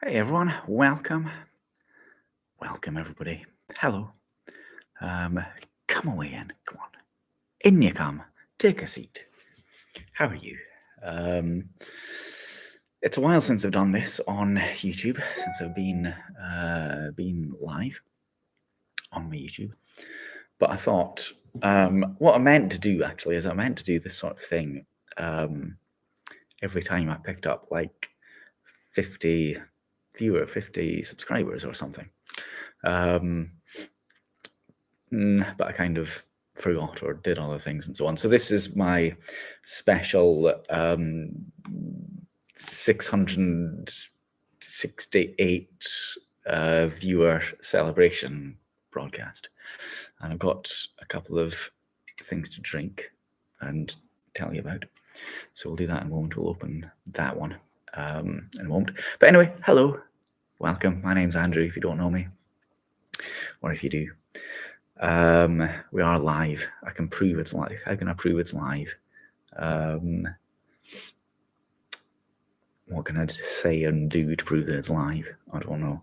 Hey everyone, welcome. Welcome everybody. Hello. Come away in. Come on. In you come. Take a seat. How are you? It's a while since I've done this on YouTube, since I've been live on my YouTube. But I thought what I meant to do actually is I meant to do this sort of thing every time I picked up like 50 subscribers or something. But I kind of forgot or did other things and so on. So this is my special 668 viewer celebration broadcast. And I've got a couple of things to drink and tell you about. So we'll do that in a moment. We'll open that one in a moment. But anyway, hello. Welcome. My name's Andrew, if you don't know me. Or if you do. We are live. I can prove it's live. How can I prove it's live? What can I say and do to prove that it's live? I don't know.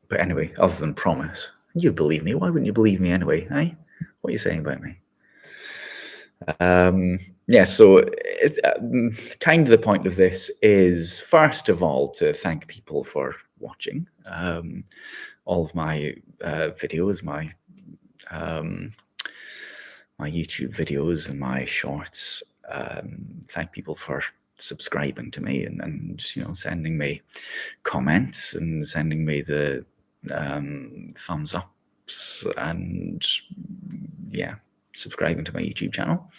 But anyway, other than promise, you believe me. Why wouldn't you believe me anyway? Eh? What are you saying about me? Yeah, so it's, kind of the point of this is, first of all, to thank people for watching all of my videos, my YouTube videos and my shorts. Thank people for subscribing to me and sending me comments and sending me the thumbs ups and subscribing to my YouTube channel.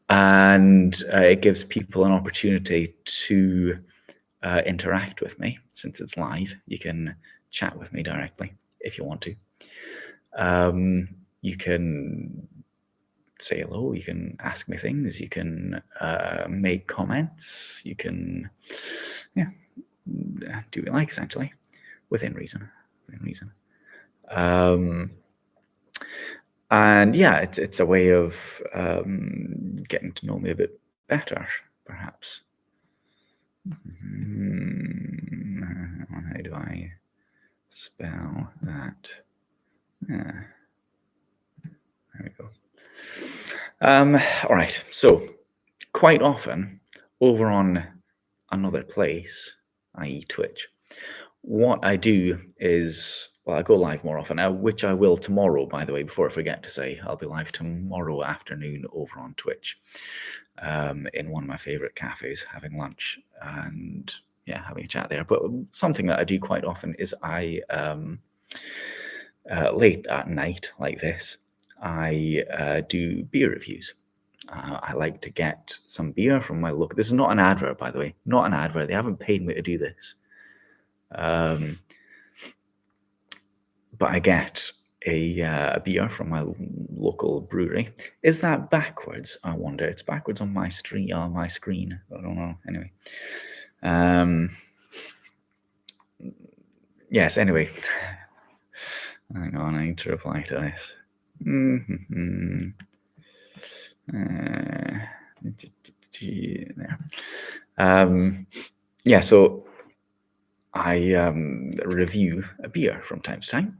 And it gives people an opportunity to interact with me. Since it's live, you can chat with me directly if you want to. You can say hello, you can ask me things, you can make comments, you can do what you like, essentially, within reason. And yeah, it's a way of getting to know me a bit better, perhaps. How do I spell that? Yeah. There we go. All right, so quite often over on another place, i.e. Twitch, what I do is, well, I go live more often, which I will tomorrow, by the way, before I forget to say, I'll be live tomorrow afternoon over on Twitch in one of my favorite cafes, having lunch and having a chat there. But something that I do quite often is I, late at night like this, I do beer reviews. I like to get some beer from my local. This is not an advert, by the way. Not an advert. They haven't paid me to do this. But I get a beer from my local brewery. Is that backwards? I wonder. It's backwards on my screen. I don't know. Anyway. Yes. Anyway. Hang on. I need to reply to this. So I review a beer from time to time.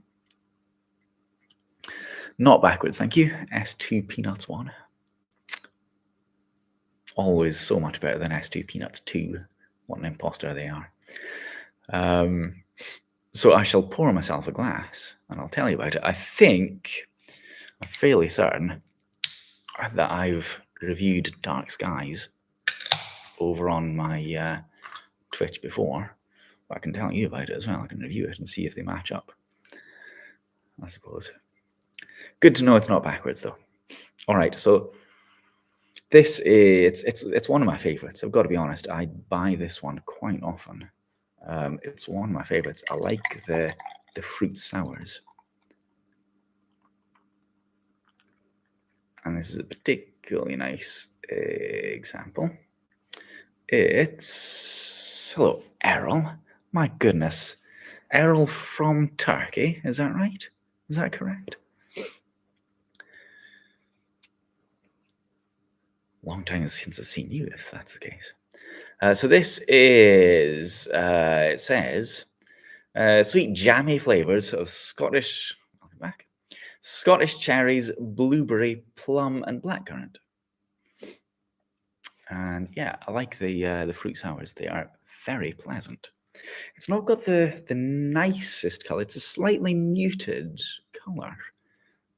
Not backwards, thank you. S2 Peanuts 1. Always so much better than S2 Peanuts 2. What an imposter they are. So I shall pour myself a glass and I'll tell you about it. I think, I'm fairly certain that I've reviewed Dark Skies over on my Twitch before. But I can tell you about it as well. I can review it and see if they match up, I suppose. Good to know it's not backwards though. All right, so this is it's one of my favorites. I've got to be honest. I buy this one quite often. It's one of my favorites. I like the fruit sours, and this is a particularly nice example. It's hello, Errol. My goodness, Errol from Turkey. Is that right? Is that correct? Long time since I've seen you, if that's the case. So this is, it says, sweet jammy flavours of Scottish, I'll go back, Scottish cherries, blueberry, plum, and blackcurrant. And yeah, I like the fruit sours. They are very pleasant. It's not got the nicest colour. It's a slightly muted colour,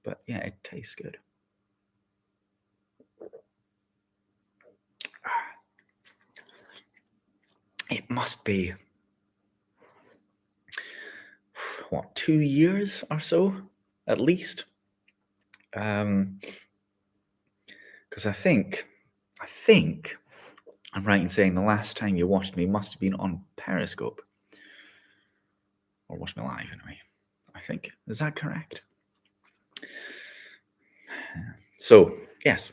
but yeah, it tastes good. It must be, what, 2 years or so, at least. Because I think I'm right in saying the last time you watched me must have been on Periscope. Or watched me live, anyway. I think. Is that correct? So, yes,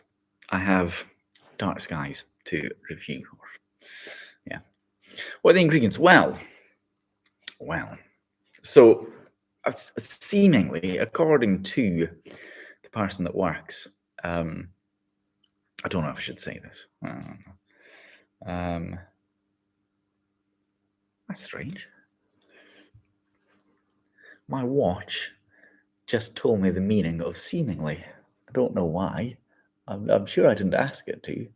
I have Dark Skies to review. Yeah. What are the ingredients? Well, so seemingly, according to the person that works, I don't know if I should say this. I don't know. That's strange. My watch just told me the meaning of seemingly. I don't know why. I'm sure I didn't ask it to.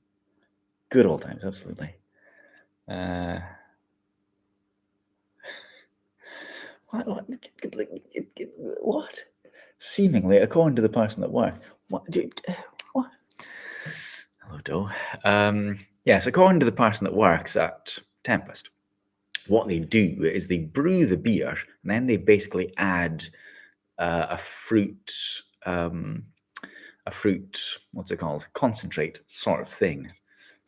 Good old times, absolutely. What? Seemingly, according to the person that works. What? What? Hello, Doe. Yes, according to the person that works at Tempest, what they do is they brew the beer and then they basically add a fruit, what's it called? Concentrate sort of thing.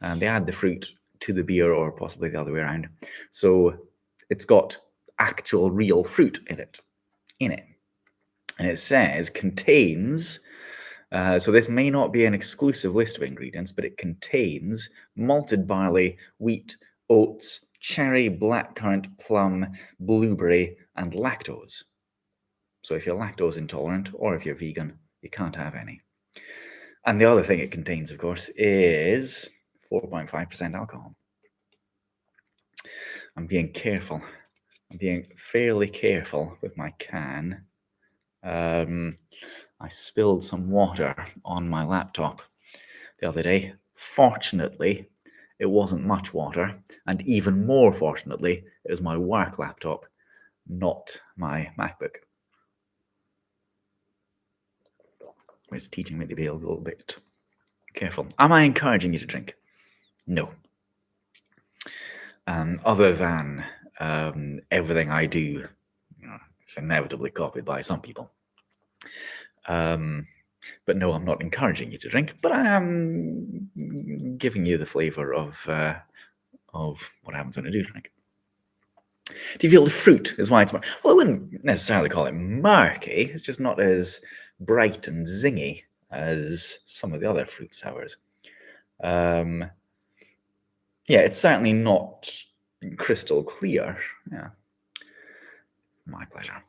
And they add the fruit to the beer or possibly the other way around. So it's got actual real fruit in it. And it says contains, so this may not be an exclusive list of ingredients, but it contains malted barley, wheat, oats, cherry, blackcurrant, plum, blueberry, and lactose. So if you're lactose intolerant or if you're vegan, you can't have any. And the other thing it contains, of course, is 4.5% alcohol. I'm being careful. I'm being fairly careful with my can. I spilled some water on my laptop the other day. Fortunately, it wasn't much water, and even more fortunately, it was my work laptop, not my MacBook. It's teaching me to be a little bit careful. Am I encouraging you to drink? No. Other than everything I do, is inevitably copied by some people. But no, I'm not encouraging you to drink, but I am giving you the flavour of what happens when I do drink. Do you feel the fruit is why it's well, I wouldn't necessarily call it murky, it's just not as bright and zingy as some of the other fruit sours. Yeah, it's certainly not crystal clear. Yeah. My pleasure.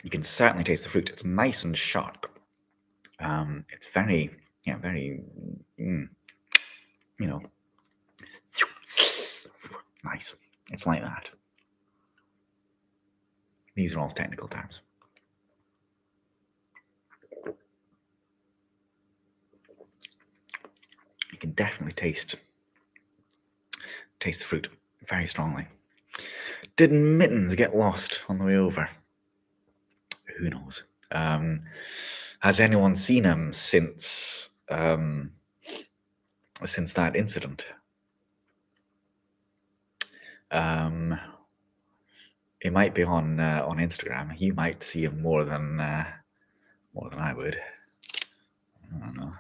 You can certainly taste the fruit. It's nice and sharp. It's very, nice. It's like that. These are all technical terms. You can definitely taste the fruit very strongly. Did mittens get lost on the way over? Who knows? Has anyone seen him since that incident? He might be on Instagram. You might see him more than I would. I don't know.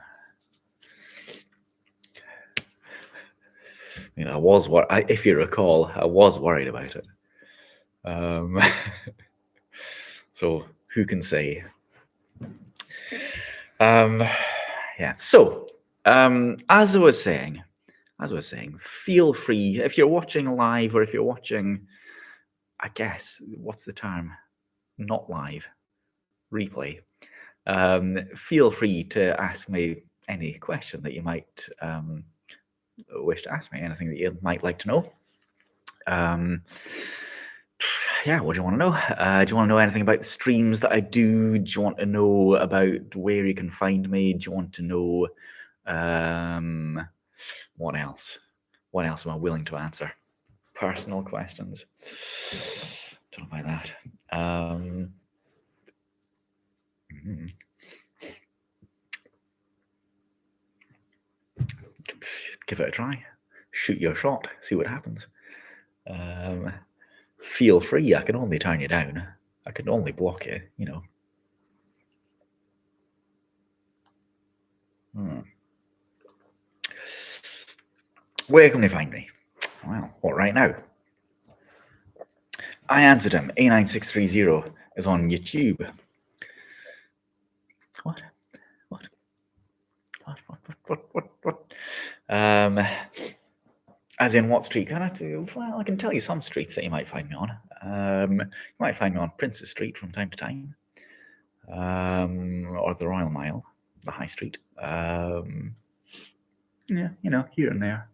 I was if you recall, I was worried about it. So who can say? Yeah. So as I was saying, feel free if you're watching live or if you're watching, I guess, what's the term? Not live, replay. feel free to ask me any question that you might wish to ask me, anything that you might like to know. Yeah, what do you want to know? Do you want to know anything about the streams that I do? Do you want to know about where you can find me? Do you want to know what else? What else am I willing to answer? Personal questions. Don't know about that. Give it a try. Shoot your shot. See what happens. Feel free. I can only turn you down. I can only block you, you know. Where can they find me? Well, what right now? I answered him. A9630 is on YouTube. What? As in what street? Can I do? Well, I can tell you some streets that you might find me on. You might find me on Princes Street from time to time, or the Royal Mile, the High Street. Yeah, you know, here and there.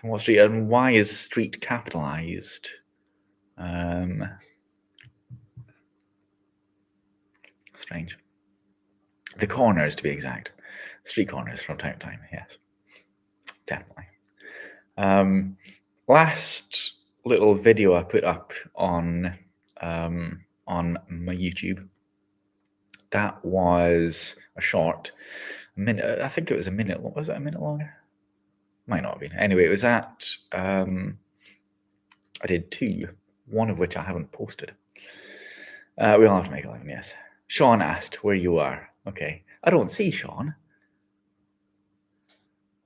What street? And why is street capitalized? Strange. The corners, to be exact. Street corners from time to time, yes. Definitely. Last little video I put up on my YouTube, that was a short, a minute. I think it was a minute. Was it a minute longer? Might not have been. Anyway, it was at. I did 2, one of which I haven't posted. We'll have to make 11. Yes. Sean asked where you are. Okay, I don't see Sean.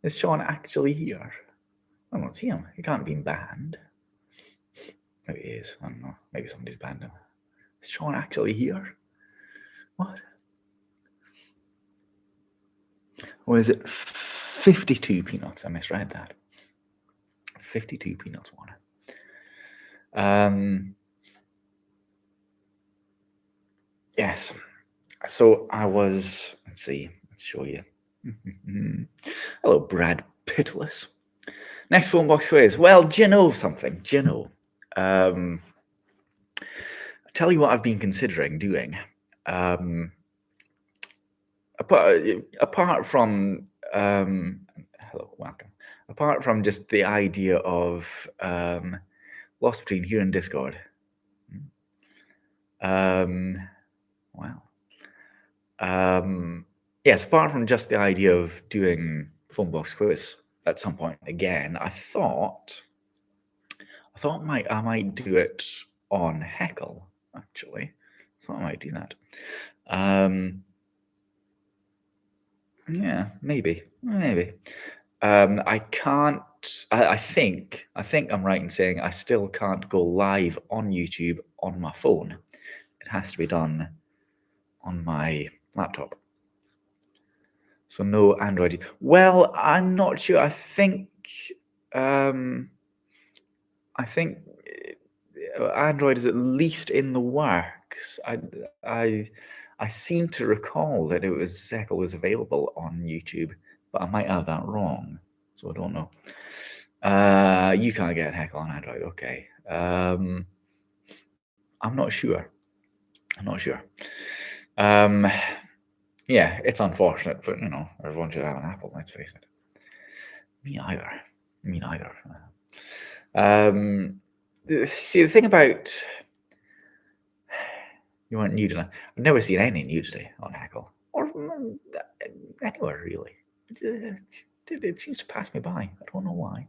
Is Sean actually here? I don't see him. He can't be banned. Maybe he is. I don't know. Maybe somebody's banned him. Is Sean actually here? What? Or is it 52 peanuts? I misread that. 52 peanuts one. Yes. So I was, let's see, let's show you. Hello, Brad Pitless. Next phone box quiz. Well, do you know something? Do you know? I'll tell you what I've been considering doing. Apart from hello, welcome. Apart from just the idea of Lost Between here and Discord. Wow. Yes, apart from just the idea of doing phone box quiz at some point again, I thought I might do it on Heckle, actually. I thought I might do that. Yeah, maybe. I can't. I think I'm right in saying I still can't go live on YouTube on my phone. It has to be done on my laptop. So no Android. Well, I'm not sure. I think Android is at least in the works. I seem to recall that Heckle was available on YouTube, but I might have that wrong. So I don't know. You can't get Heckle on Android. Okay. I'm not sure. Yeah, it's unfortunate, but you know, everyone should have an Apple, let's face it. Me neither. See, the thing about you weren't nude enough. I've never seen any nudity on Heckle or anywhere really. It seems to pass me by. I don't know why.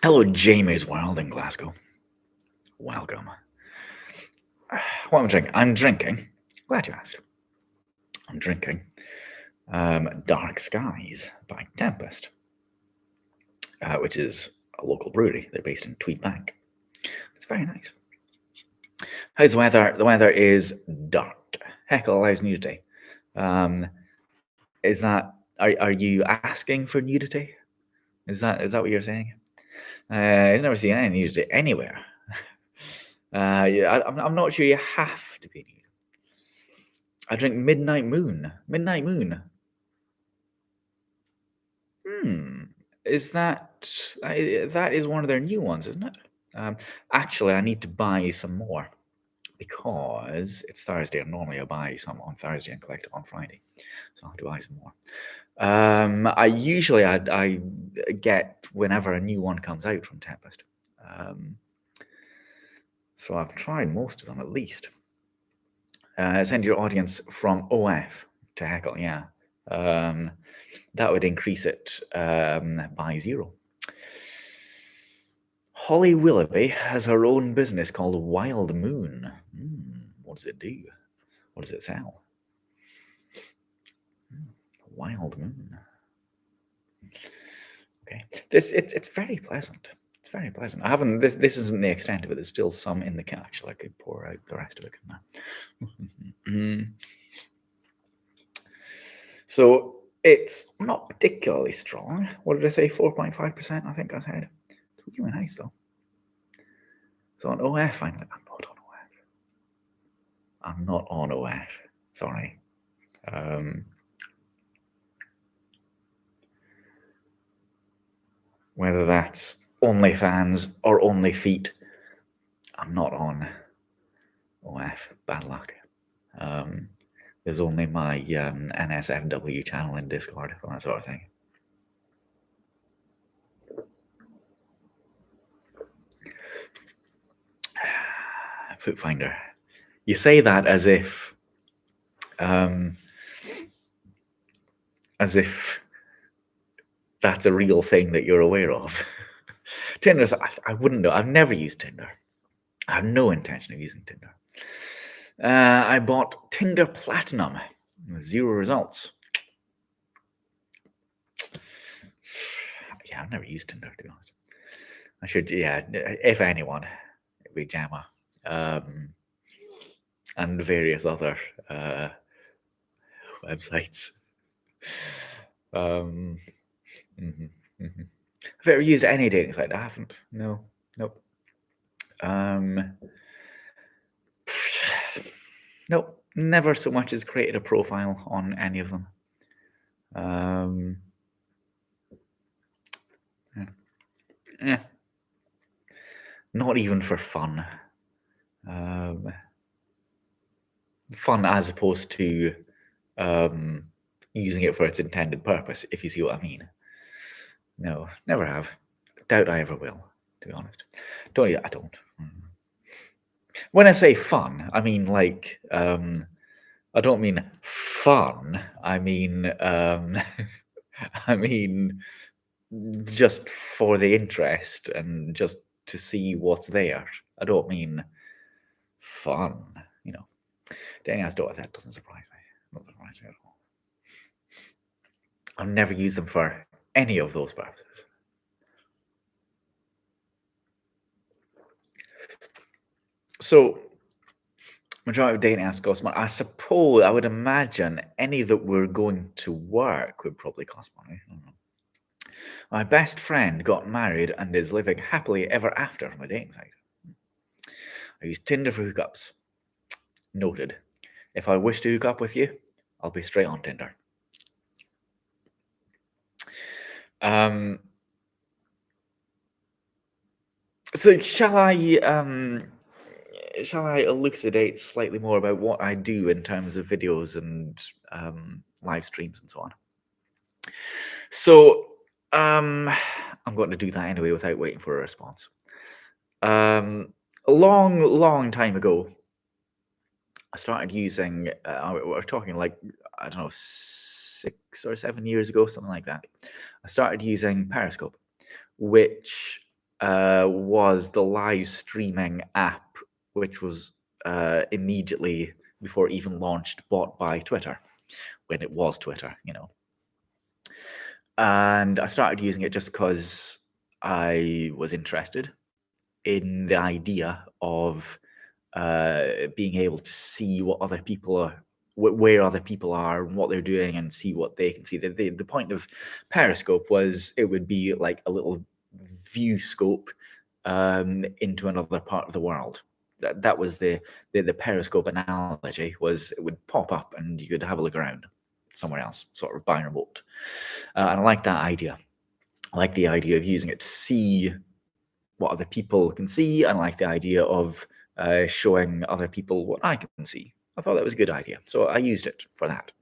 Hello, Jamie's World in Glasgow. Welcome. What am I drinking? I'm drinking. Glad you asked. I'm drinking Dark Skies by Tempest, which is a local brewery. They're based in Tweed Bank. It's very nice. How's the weather? The weather is dark. Heckle allows nudity. Is that? Are you asking for nudity? Is that what you're saying? He's never seen any nudity anywhere. Yeah, I'm not sure you have to be nude. I drink Midnight Moon. Midnight Moon. Is that that is one of their new ones, isn't it? Actually, I need to buy some more because it's Thursday, and normally I buy some on Thursday and collect it on Friday, so I have to buy some more. I usually I get whenever a new one comes out from Tempest. So I've tried most of them at least. Send your audience from OF to Heckle, yeah. That would increase it by 0. Holly Willoughby has her own business called Wild Moon. What does it do? What does it sell? Wild Moon. Okay, it's very pleasant. It's very pleasant. I haven't. This isn't the extent of it. There's still some in the can. Actually, I could pour out the rest of it now. So it's not particularly strong. What did I say? 4.5%. I think I said. It's really nice though. So on OF, I'm not on OF. I'm not on OF. Sorry. Whether that's OnlyFans or OnlyFeet, I'm not on OF. Bad luck. There's only my NSFW channel in Discord for that sort of thing. Foot Finder. You say that as if that's a real thing that you're aware of. Tinder, I wouldn't know. I've never used Tinder. I have no intention of using Tinder. I bought Tinder Platinum with 0 results. Yeah, I've never used Tinder, to be honest. I should, yeah, if anyone, it'd be Jamma. And various other websites. Have you ever used any dating site? I haven't. No. Nope. Nope. Never so much as created a profile on any of them. Yeah. Not even for fun. Fun as opposed to using it for its intended purpose, if you see what I mean. No, never have. Doubt I ever will, to be honest. I don't. When I say fun, I mean like I don't mean fun. I mean I mean just for the interest and just to see what's there. I don't mean fun, you know. Dating apps don't. That doesn't surprise me. Not surprise me at all. I've never used them for any of those purposes. So, majority of dating apps cost money. I suppose I would imagine any that were going to work would probably cost money. I don't know. My best friend got married and is living happily ever after on my dating site. I use Tinder for hookups. Noted. If I wish to hook up with you, I'll be straight on Tinder. So shall I elucidate slightly more about what I do in terms of videos and live streams and so on? So I'm going to do that anyway without waiting for a response. A long time ago, I started using, we're talking like, I don't know, 6 or 7 years ago, something like that. I started using Periscope, which was the live streaming app, which was immediately before it even launched, bought by Twitter, when it was Twitter, you know. And I started using it just because I was interested in the idea of being able to see what other people are, where other people are, and what they're doing, and see what they can see. The point of Periscope was it would be like a little view scope into another part of the world. That was the periscope analogy. Was it would pop up and you could have a look around somewhere else, sort of by remote. And I like that idea. I like the idea of using it to see what other people can see, and I like the idea of showing other people what I can see. I thought that was a good idea, so I used it for that,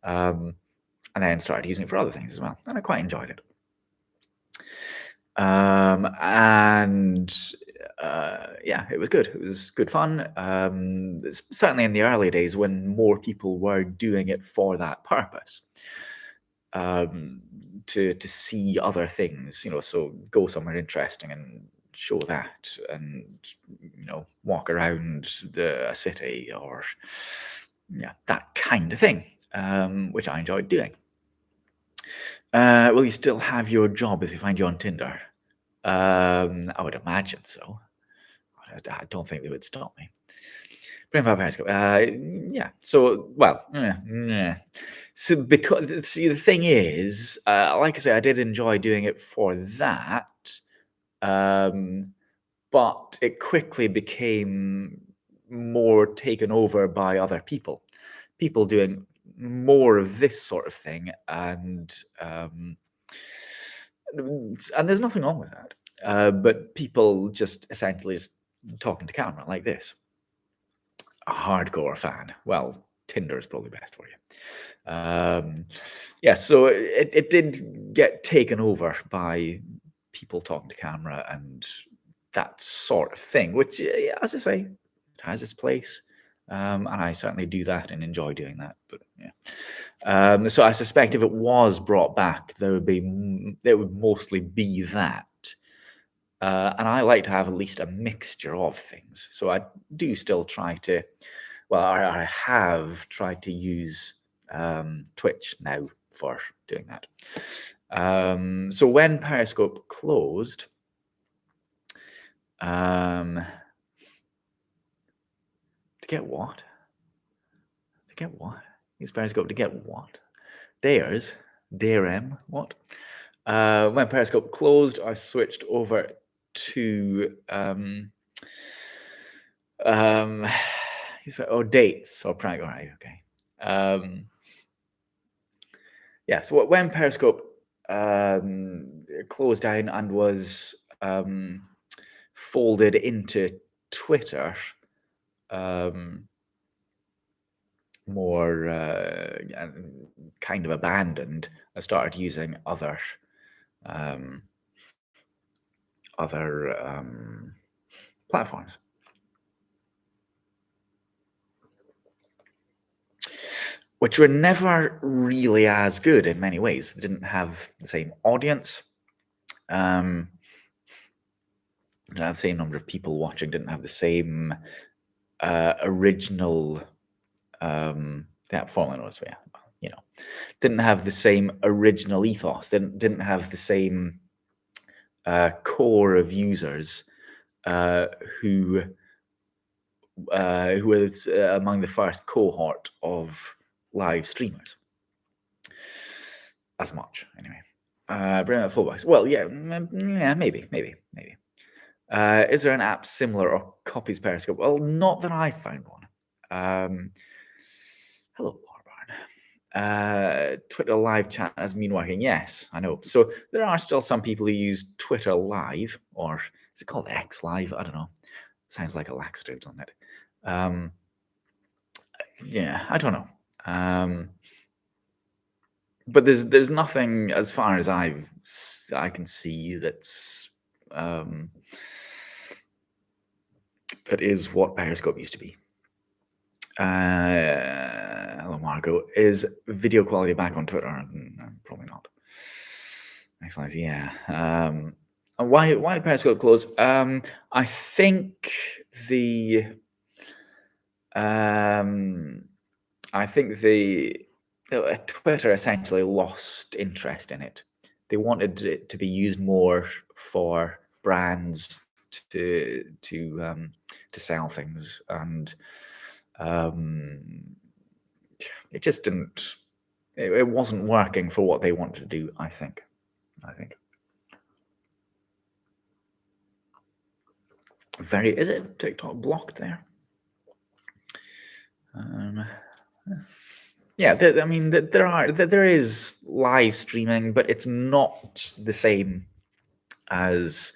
and then started using it for other things as well, and I quite enjoyed it. And yeah, it was good. It was good fun. Certainly in the early days when more people were doing it for that purpose, to see other things, so go somewhere interesting and show that, and walk around a city, or that kind of thing, which I enjoyed doing. Will you still have your job if they find you on Tinder? I would imagine so. I don't think they would stop me. Brainfire Periscope. Yeah. So, well, yeah. So, because see, the thing is, like I say, I did enjoy doing it for that, but it quickly became more taken over by other people doing more of this sort of thing, and there's nothing wrong with that. But people just essentially just talking to camera like this. A hardcore fan. Well, Tinder is probably best for you. Yeah, so it did get taken over by people talking to camera and that sort of thing, which, as I say, has its place. And I certainly do that and enjoy doing that. But yeah, so I suspect if it was brought back, there would mostly be that. And I like to have at least a mixture of things. So I do still try to, well, I have tried to use Twitch now for doing that. So when Periscope closed, to get what? To get what? Use Periscope to get what? Theirs? DRM? What? When Periscope closed, I switched over to dates or prank. All right, okay. Yeah, so when Periscope closed down and was folded into Twitter, more kind of abandoned, I started using other platforms. Which were never really as good in many ways. They didn't have the same audience. Didn't have the same number of people watching. Didn't have the same original. Following us, yeah, didn't have the same original ethos. Didn't have the same core of users who was among the first cohort of live streamers. As much, anyway. Bring out full box. Well, yeah, maybe. Is there an app similar or copies Periscope? Well, not that I found one. Hello, Lorbarn. Twitter live chat has been working. Yes, I know. So there are still some people who use Twitter Live, or is it called X Live? I don't know. Sounds like a laxative, doesn't it? Yeah, I don't know. But there's nothing, as far as I can see, that's that is what Periscope used to be. Hello, Marco. Is video quality back on Twitter? Probably not. Excellent. Yeah. Why did Periscope close? I think Twitter essentially lost interest in it. They wanted it to be used more for brands to sell things, and it just didn't. It wasn't working for what they wanted to do. I think. Is it TikTok blocked there? Yeah, there is live streaming, but it's not the same as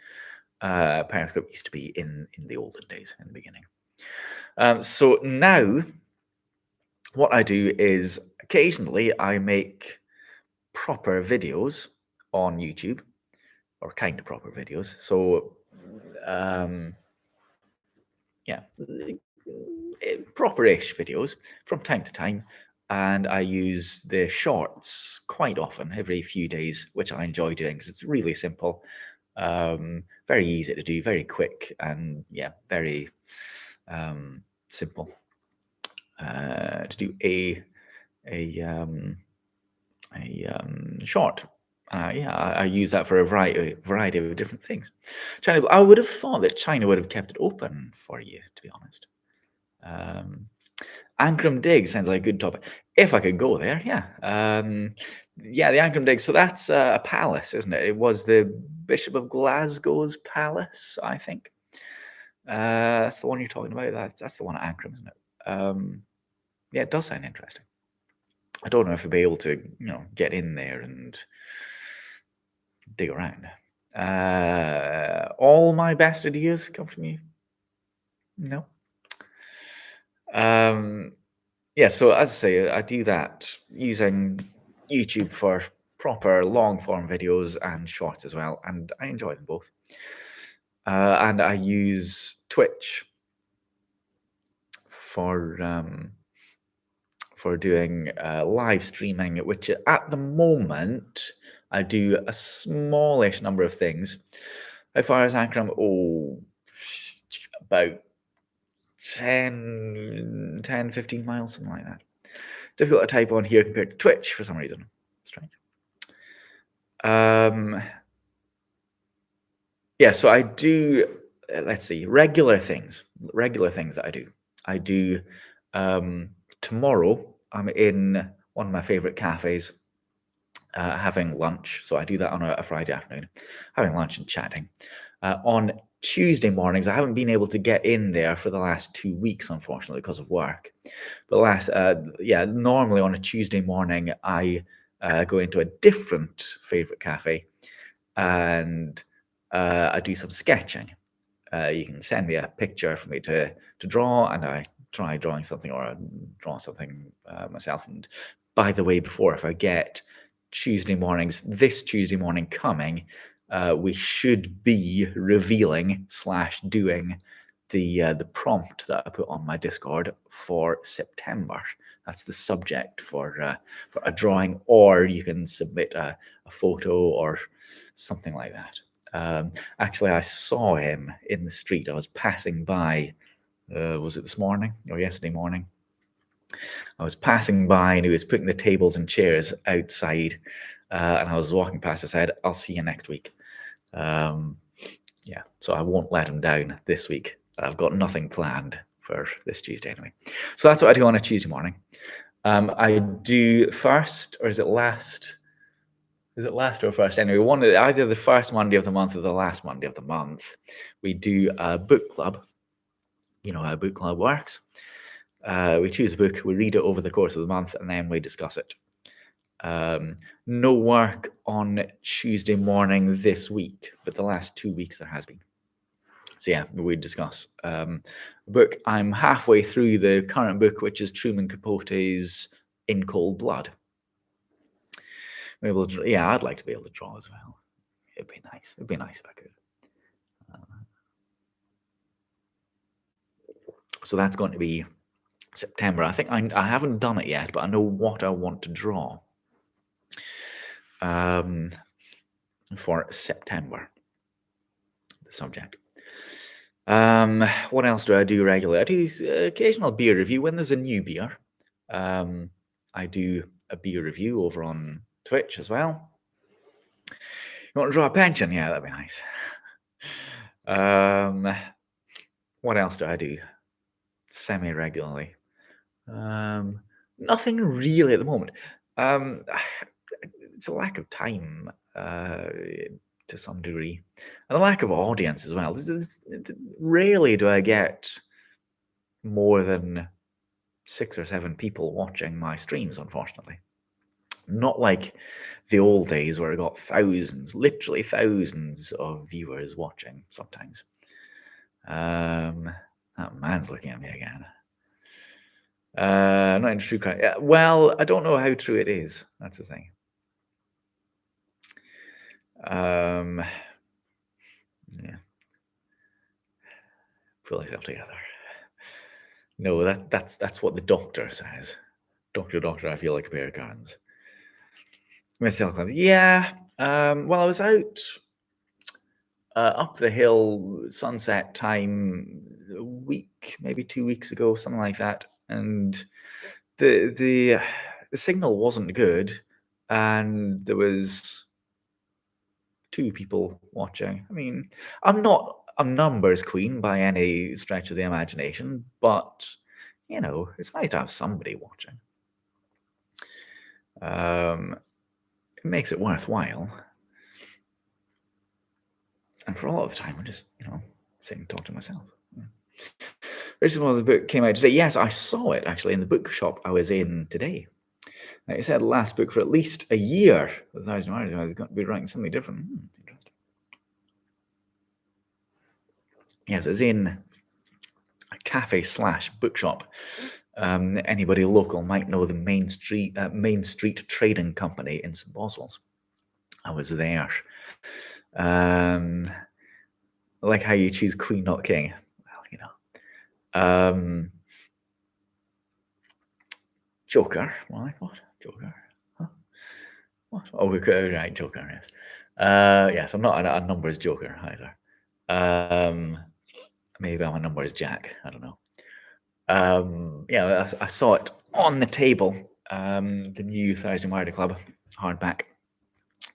Periscope used to be in the olden days, in the beginning. So now, what I do is occasionally I make proper videos on YouTube, or kind of proper videos. So, yeah, proper-ish videos from time to time, and I use the shorts quite often, every few days, which I enjoy doing because it's really simple, very easy to do, very quick, and yeah, very simple to do a short. Yeah, I use that for a variety of different things. China, I would have thought that China would have kept it open for you, to be honest. Ankrum Dig sounds like a good topic. If I could go there, yeah. Yeah, the Ankrum Dig. So that's a palace, isn't it? It was the Bishop of Glasgow's palace, I think. That's the one you're talking about. That's the one at Ankrum, isn't it? Yeah, it does sound interesting. I don't know if I'll be able to, get in there and dig around. All my best ideas come from you? No. Yeah, so as I say, I do that using YouTube for proper long form videos and shorts as well, and I enjoy them both. And I use Twitch for doing live streaming, which at the moment I do a smallish number of things. How far is Ankram? About 10, 15 miles, something like that. Difficult to type on here compared to Twitch for some reason. Strange. Yeah, so I do, let's see, regular things that I do. I do, tomorrow, I'm in one of my favorite cafes having lunch. So I do that on a Friday afternoon, having lunch and chatting. On Tuesday mornings, I haven't been able to get in there for the last 2 weeks, unfortunately, because of work. But normally on a Tuesday morning, I go into a different favorite cafe and I do some sketching. You can send me a picture for me to draw, and I try drawing something, or I draw something myself. And by the way, before I forget, this Tuesday morning coming, we should be revealing / doing the prompt that I put on my Discord for September. That's the subject for a drawing, or you can submit a photo or something like that. Actually, I saw him in the street. I was passing by. Was it this morning or yesterday morning? I was passing by and he was putting the tables and chairs outside, and I was walking past. I said, "I'll see you next week." Yeah, so I won't let him down this week. I've got nothing planned for this Tuesday anyway. So that's what I do on a Tuesday morning. I do first, or is it last? Is it last or first? Anyway, either the first Monday of the month or the last Monday of the month, we do a book club. You know how a book club works. We choose a book, we read it over the course of the month, and then we discuss it. No work on Tuesday morning this week, but the last 2 weeks there has been. So yeah, we discuss a book. I'm halfway through the current book, which is Truman Capote's In Cold Blood. I'd like to be able to draw as well. It'd be nice. It'd be nice if I could. So that's going to be September. I think I haven't done it yet, but I know what I want to draw for September. The subject. What else do I do regularly? I do occasional beer review when there's a new beer. I do a beer review over on Twitch as well. You want to draw a pension? Yeah, that'd be nice. What else do I do semi-regularly? Nothing really at the moment. It's a lack of time. to some degree, and a lack of audience as well. Rarely do I get more than 6 or 7 people watching my streams, unfortunately. Not like the old days where I got thousands, literally thousands of viewers watching sometimes. That man's looking at me again. Not into true crime. Yeah, well, I don't know how true it is. That's the thing. Yeah. Pull yourself together. No, that's what the doctor says. Doctor, I feel like a pair of guns. Myself, yeah. Well, I was out up the hill sunset time a week, maybe 2 weeks ago, something like that, and the signal wasn't good, and there was 2 people watching. I mean, I'm not a numbers queen by any stretch of the imagination, but it's nice to have somebody watching. It makes it worthwhile. And for a lot of the time, I'm just, sitting and talking to myself. Richard Wells' book came out today. Yes, I saw it actually in the bookshop I was in today. Like I said, last book for at least a year. 1,000 Words. I was going to be writing something different. Interesting. Yes, it was in a cafe/bookshop. Anybody local might know the Main Street Trading Company in St. Boswell's. I was there. Like how you choose queen, not king. Well, Joker. What? Joker? Huh? What? Oh, right, Joker. Yes. Yes, I'm not a numbers joker either. Maybe I'm a numbers jack. I don't know. Yeah, I saw it on the table. The new Thousand Wilder Club hardback.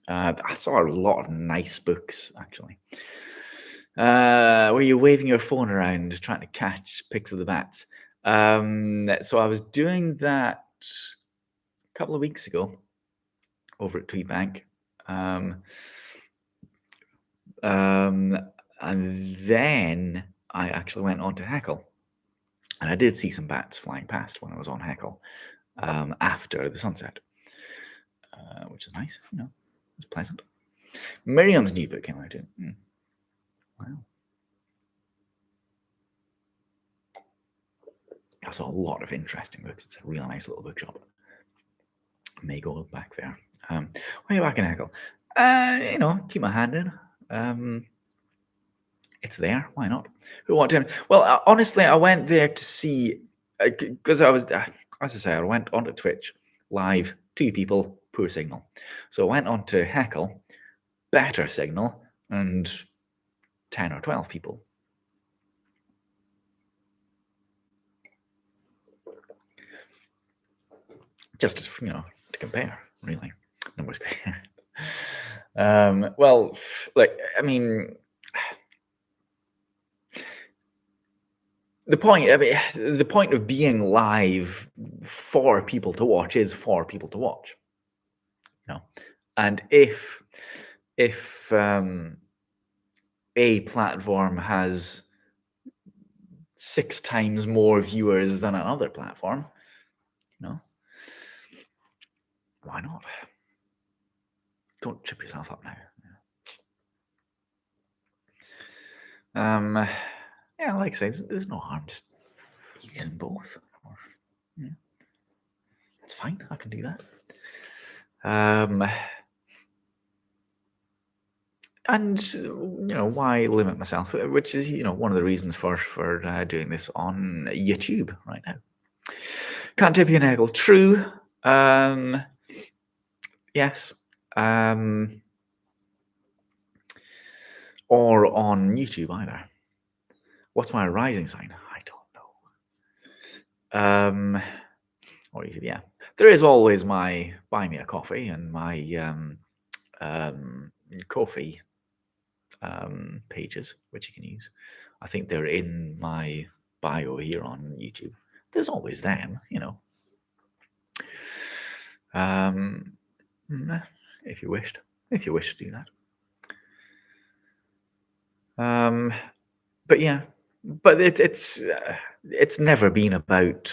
I saw a lot of nice books actually. Were you waving your phone around trying to catch pics of the bats? So I was doing that a couple of weeks ago over at Tweetbank. And then I actually went on to Heckle. And I did see some bats flying past when I was on Heckle after the sunset, which is nice. It was pleasant. Miriam's new book came out too. Wow. I saw a lot of interesting books. It's a real nice little bookshop. I may go back there. Why are you back in Heckle? Keep my hand in. It's there. Why not? Who want to? Well, honestly, I went there to see because I was, as I say, I went onto Twitch live. 2 people, poor signal. So I went on to Heckle, better signal, and 10 or 12 people. Just to compare, really. Numbers. Well, I mean. The point of being live for people to watch is for people to watch. And if a platform has 6 times more viewers than another platform, why not? Don't trip yourself up now. Yeah, like I say, there's no harm just using both. It's fine. I can do that. And why limit myself? Which is one of the reasons for doing this on YouTube right now. Can't tip you an egg. True. Yes. Or on YouTube either. What's my rising sign? I don't know. Or YouTube, yeah. There is always my buy me a coffee and my coffee pages, which you can use. I think they're in my bio here on YouTube. There's always them, if you wished to do that. But yeah, but it's never been about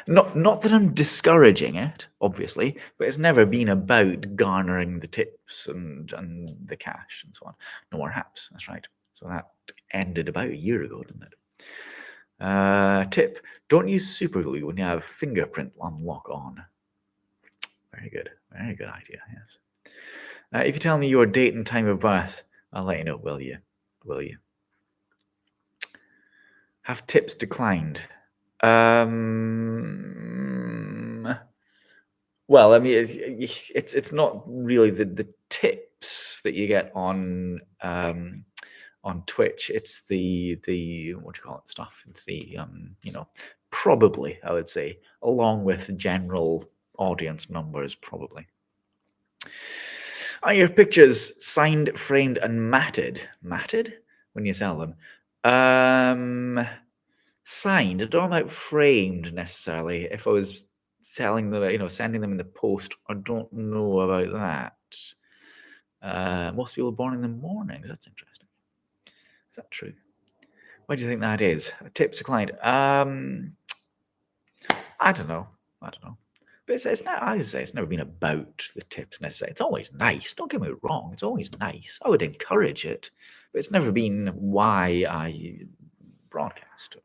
not that I'm discouraging it, obviously, but it's never been about garnering the tips and the cash and so on. No more haps. That's right. So that ended about a year ago, didn't it? Tip: don't use super glue when you have fingerprint unlock on. Very good. Very good idea. Yes. If you tell me your date and time of birth, I'll let you know. Will you? Will you? Have tips declined? Well, I mean, it's not really the tips that you get on Twitch. It's the what do you call it stuff? It's the probably, I would say, along with general audience numbers, probably. Are your pictures signed, framed, and matted? Matted when you sell them? Signed. I don't know about framed necessarily. If I was selling them, sending them in the post, I don't know about that. Most people are born in the mornings. That's interesting. Is that true? Why do you think that is? Tips declined. I don't know. But it's not. I would say it's never been about the tips necessarily. It's always nice. Don't get me wrong. It's always nice. I would encourage it, but it's never been why I broadcast.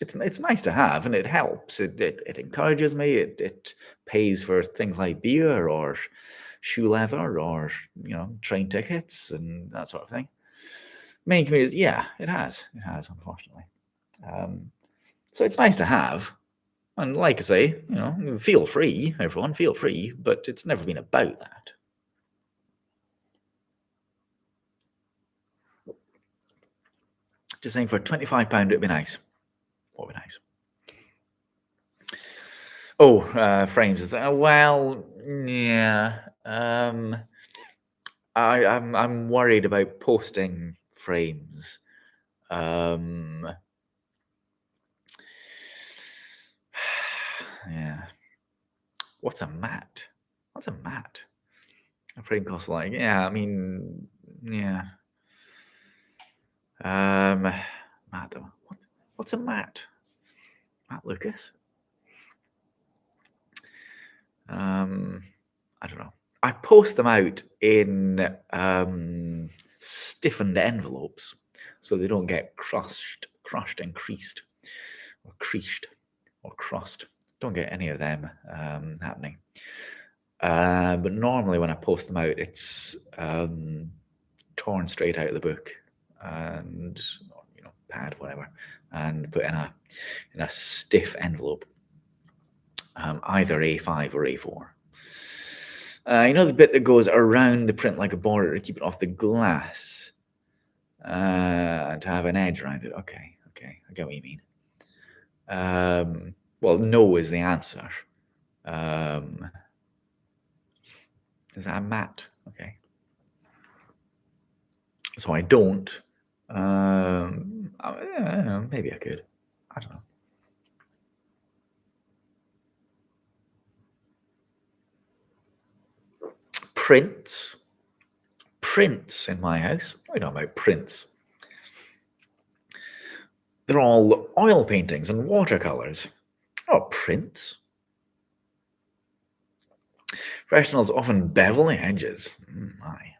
It's nice to have, and it helps. It encourages me. It pays for things like beer or shoe leather or train tickets and that sort of thing. Main communities, yeah, it has, unfortunately. So it's nice to have, and like I say, feel free, everyone, feel free. But it's never been about that. Just saying, for £25, it'd be nice. What would be nice? Oh, frames. Well, yeah. I'm worried about posting frames. Yeah. What's a mat? A frame costs like, yeah, I mean, yeah. Mat. What's a mat? Matt Lucas? I don't know. I post them out in stiffened envelopes so they don't get crushed and creased, or creased, or crossed. Don't get any of them happening. But normally when I post them out, it's torn straight out of the book and pad, whatever, and put in a stiff envelope, either A5 or A4. The bit that goes around the print like a border to keep it off the glass, and to have an edge around it. Okay, I get what you mean. Well, no is the answer. Is that a mat? Okay. So I don't. Maybe I could. I don't know. Prints in my house. I know about prints. They're all oil paintings and watercolors. Oh, prints. Professionals often bevel the edges. My.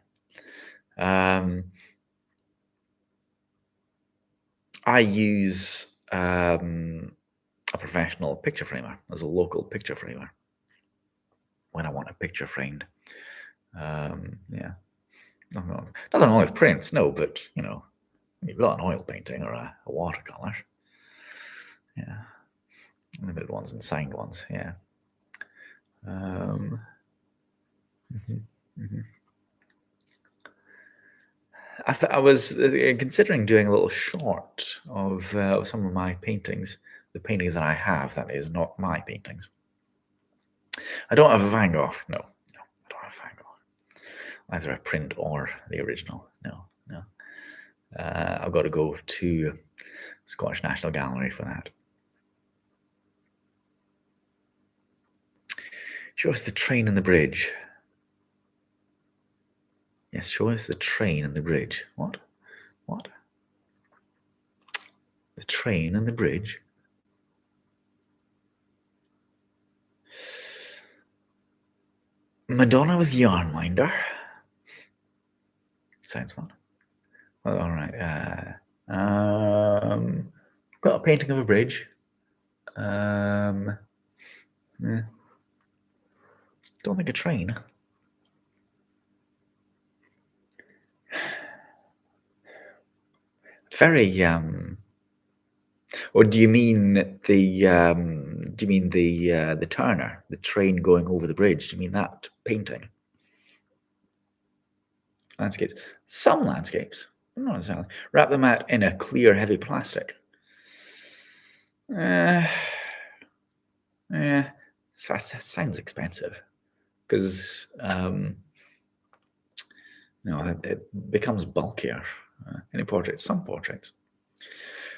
I use a professional picture framer as a local picture framer when I want a picture framed. Yeah. Nothing wrong with prints, no, but you've got an oil painting or a watercolor. Yeah. Limited ones and signed ones, yeah. I was considering doing a little short of some of my paintings, the paintings that I have, that is, not my paintings. I don't have a Van Gogh. No, I don't have a Van Gogh. Either a print or the original. No. I've got to go to Scottish National Gallery for that. Show us the train and the bridge. Yes, show us the train and the bridge. What? What? The train and the bridge? Madonna with Yarnwinder. Sounds fun. Well, all right. Got a painting of a bridge. Yeah. Don't think a train. It's very or do you mean the Turner, the train going over the bridge? Do you mean that painting? Landscapes. Some landscapes, not necessarily. Wrap them out in a clear, heavy plastic. Yeah, sounds expensive because it becomes bulkier. Any portraits, some portraits.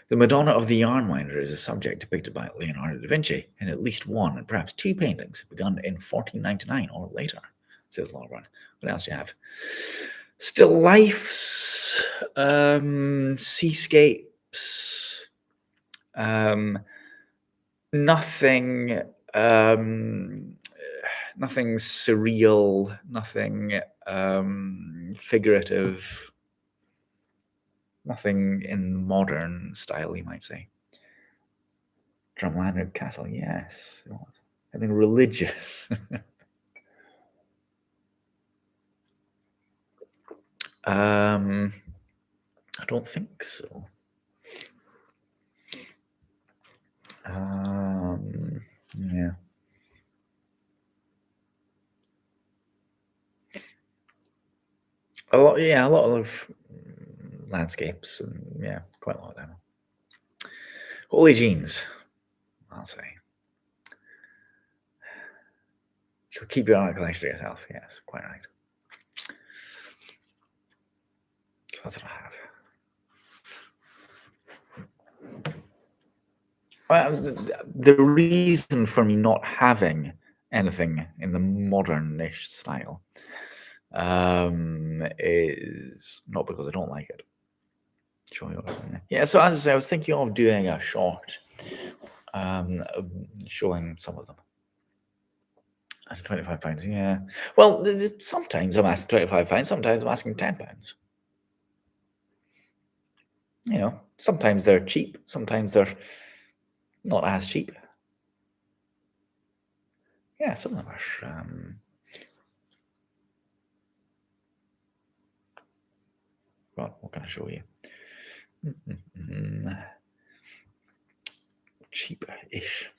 The Madonna of the Yarnwinder is a subject depicted by Leonardo da Vinci in at least one and perhaps two paintings begun in 1499 or later, says Lauren. What else do you have? Still lifes, seascapes, nothing nothing surreal, nothing figurative, nothing in modern style, you might say. Drumlanrig Castle, yes. I think religious. I don't think so. Yeah. A lot of landscapes, and yeah, quite a lot of them. Holy Jeans, I'll say. So keep your art collection to yourself. Yes, quite right. So that's what I have. The reason for me not having anything in the modern-ish style is not because I don't like it. Yeah, so as I say, I was thinking of doing a short showing some of them. That's £25, yeah. Well, sometimes I'm asking £25, sometimes I'm asking £10. You know, sometimes they're cheap, sometimes they're not as cheap. Yeah, some of them are. What can I show you? Cheap-ish.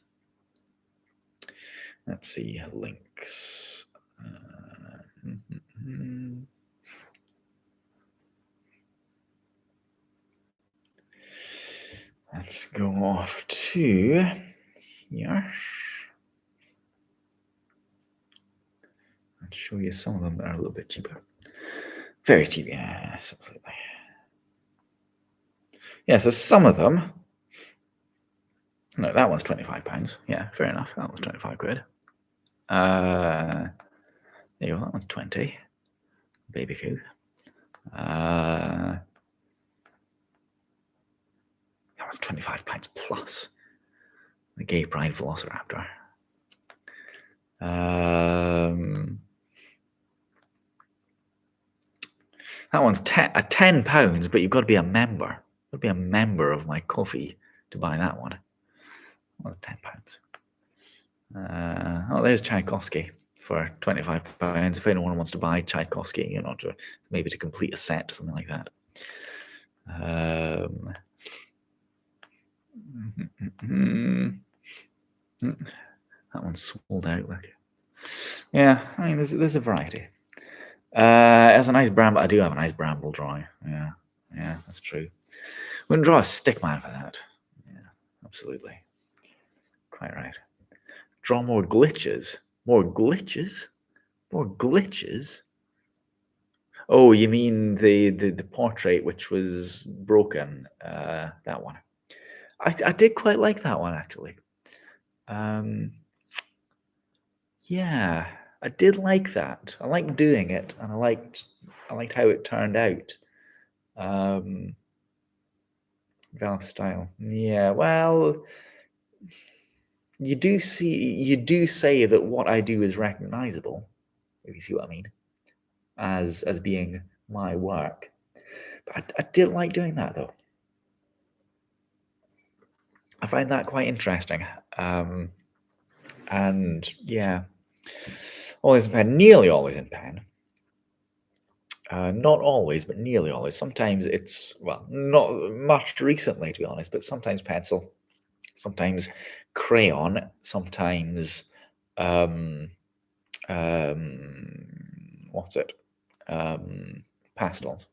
Let's see, links. Let's go off to here and show you some of them that are a little bit cheaper. Very cheap, yes, absolutely. Yeah, so some of them. No, that one's £25. Yeah, fair enough. That was 25 quid. There you go. That one's 20. Baby Coo. That was £25 plus. The Gay Pride Velociraptor. That one's £10, but you've got to be a member. You've got to be a member of my coffee to buy that one. Well, £10. There's Tchaikovsky for £25. If anyone wants to buy Tchaikovsky, you know, maybe to complete a set, something like that. That one's sold out. Look. Yeah, I mean, there's a variety. It has a nice bramble. I do have a nice bramble drawing. Yeah, that's true. Wouldn't draw a stickman for that. Yeah, absolutely. Quite right. Draw more glitches. More glitches? More glitches? Oh, you mean the portrait which was broken? That one. I did quite like that one, actually. Yeah, I did like that. I liked doing it, and I liked how it turned out. Develop style. Yeah, well, you do say that what I do is recognizable, if you see what I mean, as being my work. But I did like doing that though. I find that quite interesting. And yeah, always in pen, nearly always in pen. Not always, but nearly always. Sometimes it's, well, not much recently, to be honest, but sometimes pencil, sometimes crayon, sometimes, what's it? Pastels.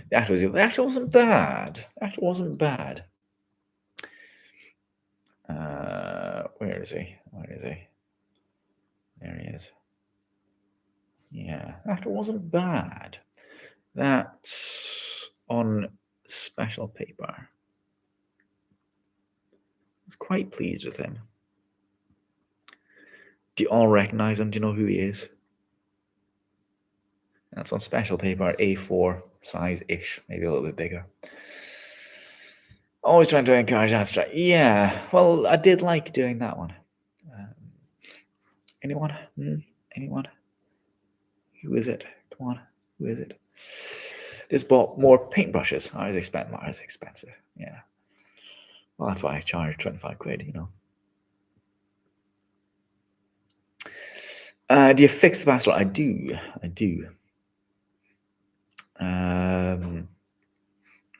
The actor wasn't bad. The actor wasn't bad. Where is he? Where is he? There he is. Yeah, that wasn't bad. That's on special paper. I was quite pleased with him. Do you all recognize him? Do you know who he is? That's on special paper, A4 size-ish, maybe a little bit bigger. Always trying to encourage abstract. Yeah, well, I did like doing that one. Anyone? Anyone? Who is it? Come on, who is it? Just bought more paintbrushes. Ours expensive. Yeah. Well, that's why I charge 25 quid, you know. Do you fix the pastel? I do.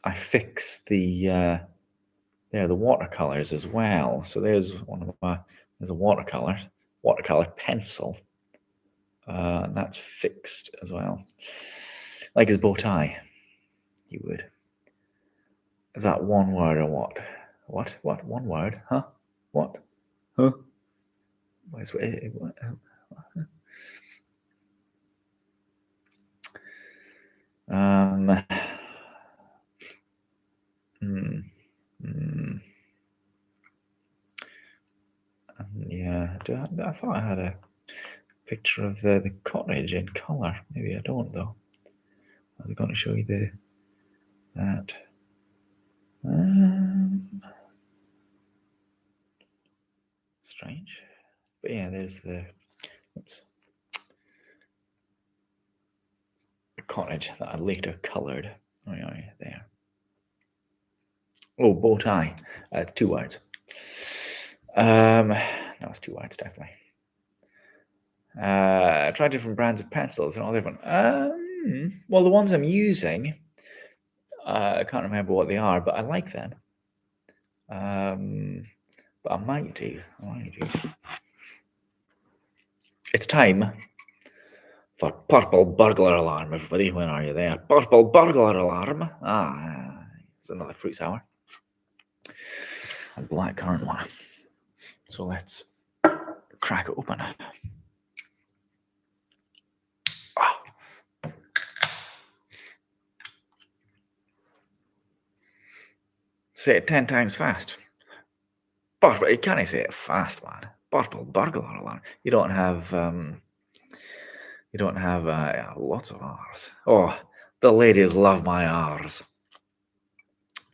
I fix the watercolors as well. So there's there's a watercolor pencil, and that's fixed as well. Like his bow tie, you would. Is that one word or what? What? One word? Huh? What? Huh? What? Yeah, I thought I had a picture of the cottage in colour. Maybe I don't though. I was going to show you that. Strange, but yeah, there's the cottage that I later coloured. Oh yeah, there. Oh, bow tie. 2 words. No, it's 2 words definitely. Try different brands of pencils and all different. Well, the ones I'm using, I can't remember what they are, but I like them. But I might do. It's time for purple burglar alarm, everybody. When are you there? Purple burglar alarm. It's another fruit sour. A blackcurrant one. So let's crack it open. Say it 10 times fast. But can I say it fast, man? Purple burglar alarm. You don't have lots of R's. Oh, the ladies love my R's.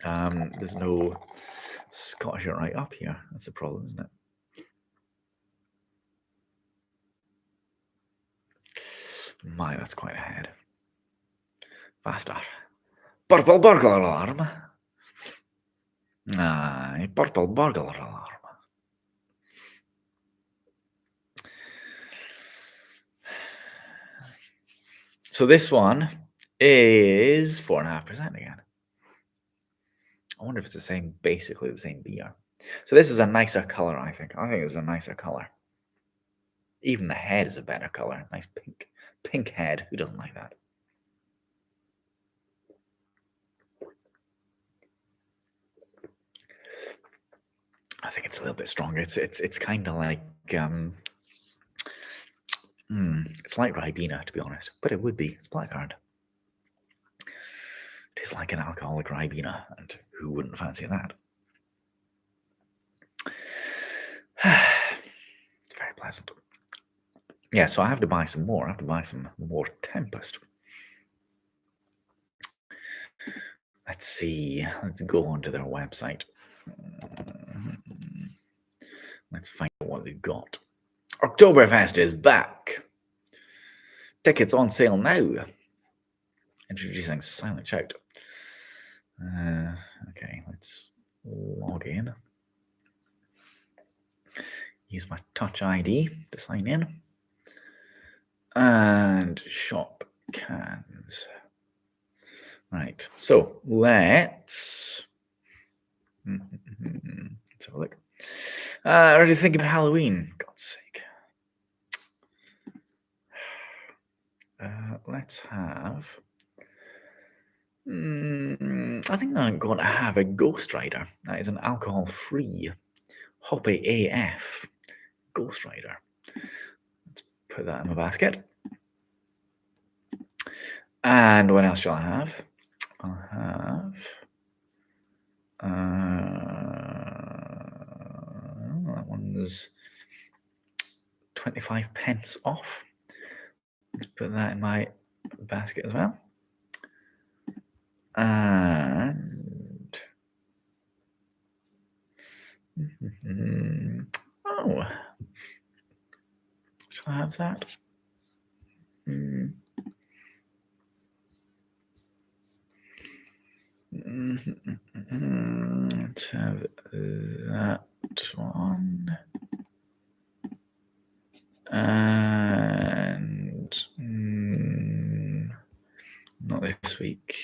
There's no Scottish right up here. That's the problem, isn't it? My, that's quite ahead. Faster. Purple burglar alarm. Purple burglar alarm. So this one is 4.5% again. I wonder if it's basically the same beer. So this is a nicer color, I think. I think it's a nicer color. Even the head is a better color. Nice pink head. Who doesn't like that? I think it's a little bit stronger. It's kind of like it's like Ribena, to be honest, but it would be. It's blackcurrant. It is like an alcoholic Ribena, and who wouldn't fancy that? Very pleasant. Yeah, so I have to buy some more. I have to buy some more Tempest. Let's see. Let's go onto their website. Let's find out what they've got. Oktoberfest is back. Tickets on sale now. Introducing Silent Shout. Okay, let's log in. Use my Touch ID to sign in. And shop cans. Right, so let's have a look. Already thinking about Halloween, God's sake. Let's have. I think I'm going to have a Ghost Rider. That is an alcohol-free Hoppy AF Ghost Rider. Let's put that in my basket. And what else shall I have? I'll have. That one's 25 pence off. Let's put that in my basket as well. And oh, shall I have that? Let's have that one. And not this week.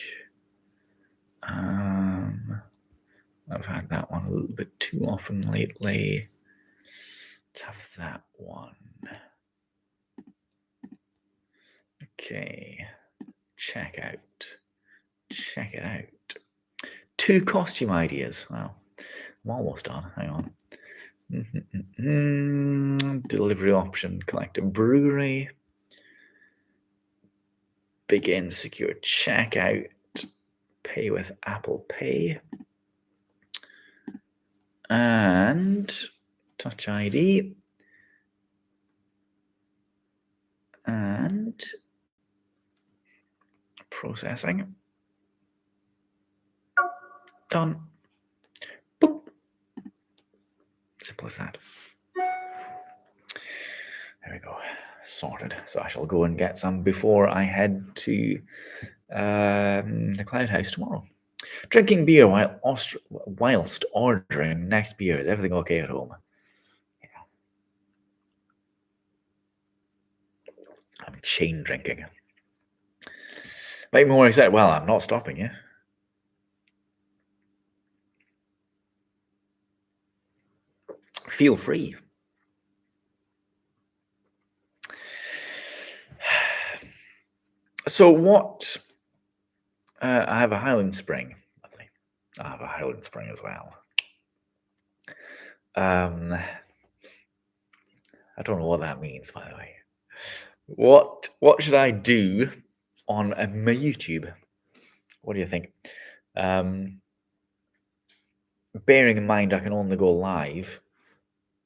I've had that one a little bit too often lately. Let's have that one. Okay. Check it out. 2 costume ideas. Wow. I'm almost done. Hang on. Delivery option, collect a brewery. Begin secure checkout. Pay with Apple Pay. And Touch ID. And processing. Done. Boop. Simple as that. There we go. Sorted. So I shall go and get some before I head to the Cloud House tomorrow. Drinking beer whilst ordering next beer. Is everything okay at home? Yeah. I'm chain drinking. Make me more excited. Well, I'm not stopping you. Feel free. So what? I have a Highland Spring. Lovely. I have a Highland Spring as well. I don't know what that means, by the way. What should I do on my YouTube? What do you think? Bearing in mind I can only go live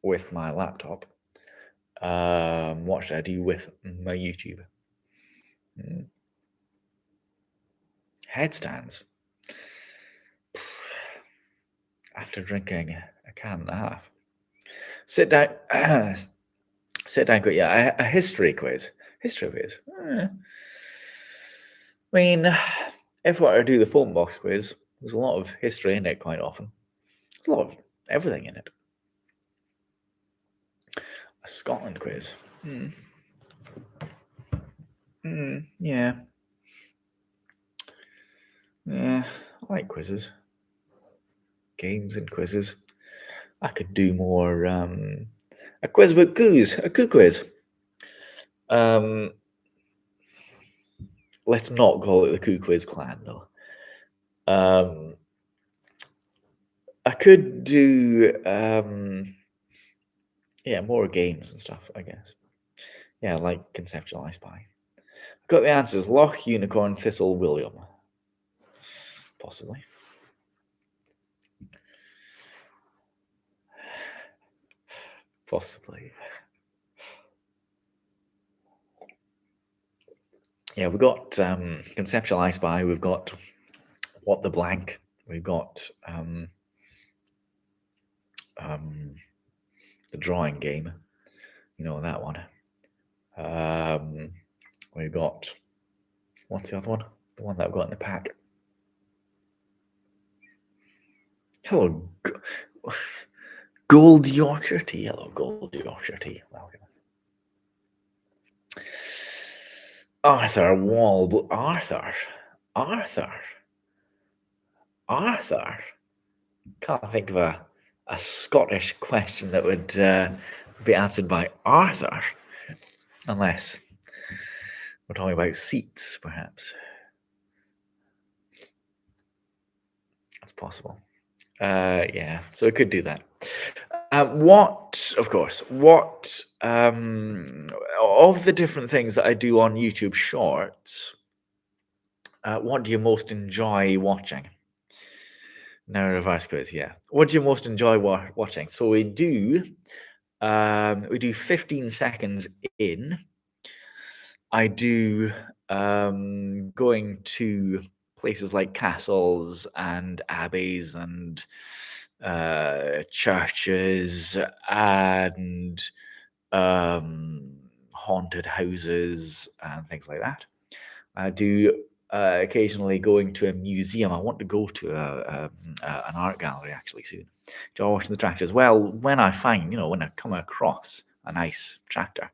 with my laptop. What should I do with my YouTube? Headstands. After drinking a can and a half. Sit down. Sit down. Yeah, a history quiz. History quiz. I mean, if I were to do the phone box quiz, there's a lot of history in it quite often. There's a lot of everything in it. A Scotland quiz. Yeah. Yeah, I like quizzes. Games and quizzes. I could do more a quiz about goos, a coo quiz. Let's not call it the Coo Quiz Clan though. I could do more games and stuff, I guess. Yeah, like Conceptual I Spy. Got the answers. Loch, Unicorn, Thistle, William. Possibly. Possibly. Yeah, we've got Conceptual I Spy. We've got What the Blank. We've got the drawing game. You know that one. We've got, what's the other one? The one that I've got in the pack. Hello, Gold Yorkshire Tea. Hello, Gold Yorkshire Tea. Welcome. Arthur Walb. Arthur. Can't think of a Scottish question that would be answered by Arthur, unless we're talking about seats, perhaps. That's possible. Yeah, so it could do that. What of the different things that I do on YouTube Shorts, what do you most enjoy watching? Now reverse quiz, yeah. What do you most enjoy watching? So we do 15 seconds in. I do going to places like castles and abbeys and churches and haunted houses and things like that. I do occasionally going to a museum. I want to go to an art gallery actually soon. Enjoy watching the tractors. Well, when I find, when I come across a nice tractor,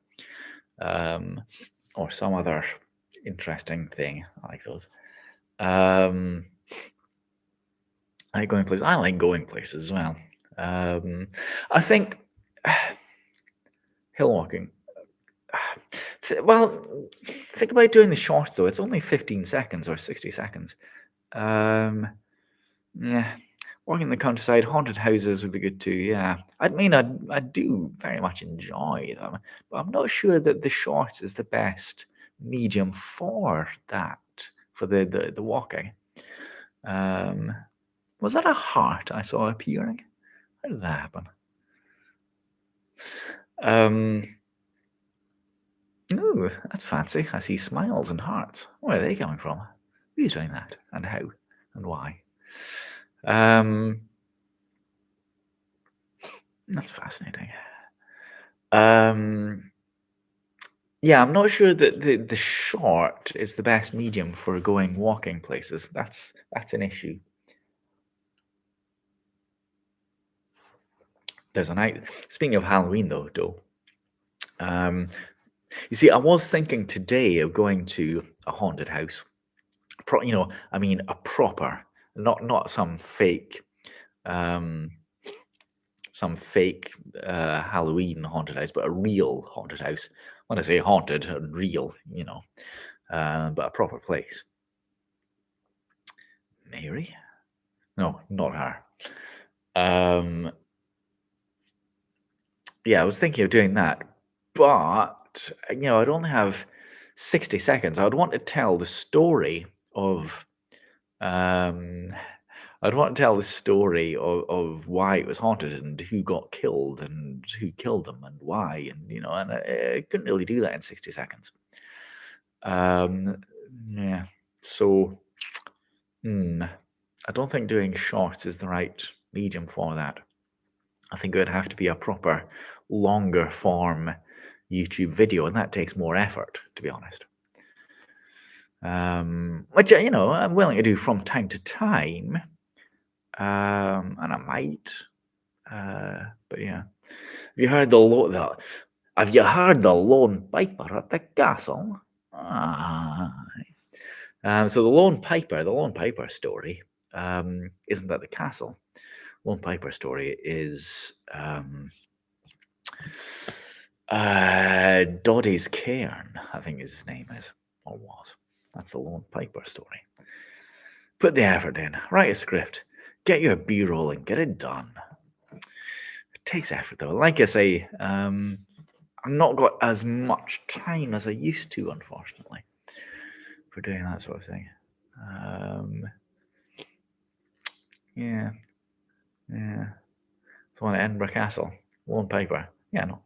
or some other interesting thing, I like those. I like going places. I like going places as well. I think hill walking. Well, think about doing the shorts though. It's only 15 seconds or 60 seconds. Yeah, walking the countryside, haunted houses would be good too. Yeah, I mean, I do very much enjoy them, but I'm not sure that the shorts is the best medium for that, for the walking. Was that a heart I saw appearing? How did that happen? Ooh, that's fancy. I see smiles and hearts. Where are they coming from? Who's doing that, and how, and why? That's fascinating. Yeah, I'm not sure that the short is the best medium for going walking places. That's an issue. There's a night. Speaking of Halloween, though, you see, I was thinking today of going to a haunted house. A proper, not some fake, Halloween haunted house, but a real haunted house. When I say haunted, real, but a proper place. Mary? No, not her. Yeah, I was thinking of doing that, but I'd only have 60 seconds. I'd want to tell the story of I'd want to tell the story of why it was haunted and who got killed and who killed them and why, and I couldn't really do that in 60 seconds. Yeah, so I don't think doing shorts is the right medium for that. I think it would have to be a proper longer form YouTube video, and that takes more effort, to be honest. Which I'm willing to do from time to time, and I might. But yeah, have you heard the Lone Piper at the castle? So the Lone Piper story isn't at the castle. Lone Piper story is Doddy's Cairn, I think his name is, or was. That's the Lone Piper story. Put the effort in, write a script, get your B-roll and get it done. It takes effort though. Like I say, I've not got as much time as I used to, unfortunately, for doing that sort of thing. Yeah. So on Edinburgh Castle, Lone Piper. Yeah, no.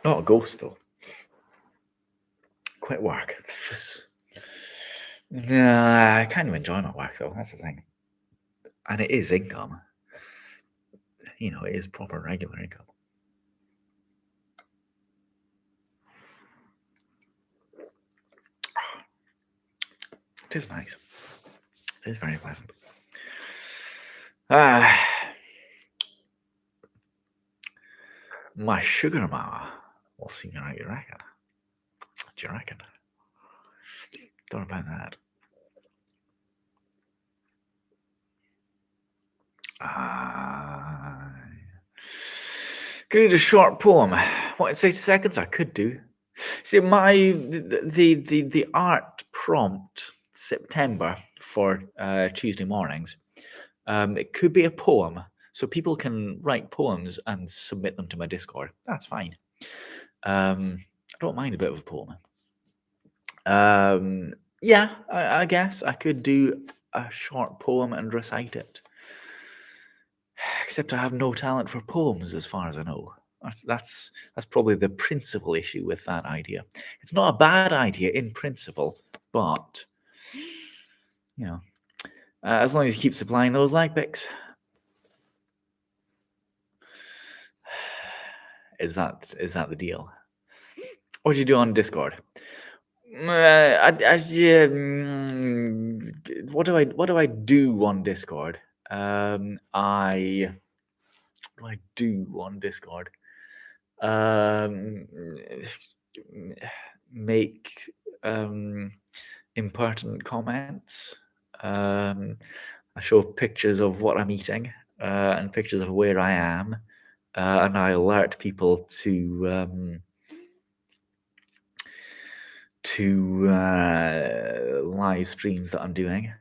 Not a ghost though. Quit work. Nah, I kind of enjoy my work though. That's the thing, and it is income. You know, it is proper regular income. It is nice. It is very pleasant. My sugar mama will see me out, you reckon? Do you reckon? Don't know about that. Could read a short poem. What, 60 seconds? I could do. See, the art prompt September for Tuesday mornings. It could be a poem, so people can write poems and submit them to my Discord. That's fine. I don't mind a bit of a poem. Yeah, I guess I could do a short poem and recite it. Except I have no talent for poems, as far as I know. That's probably the principal issue with that idea. It's not a bad idea in principle, but you know, as long as you keep supplying those lag picks. Is that the deal? What do you do on Discord? What do I do on Discord? What do I do on Discord? Make impertinent comments. I show pictures of what I'm eating and pictures of where I am, and I alert people to live streams that I'm doing.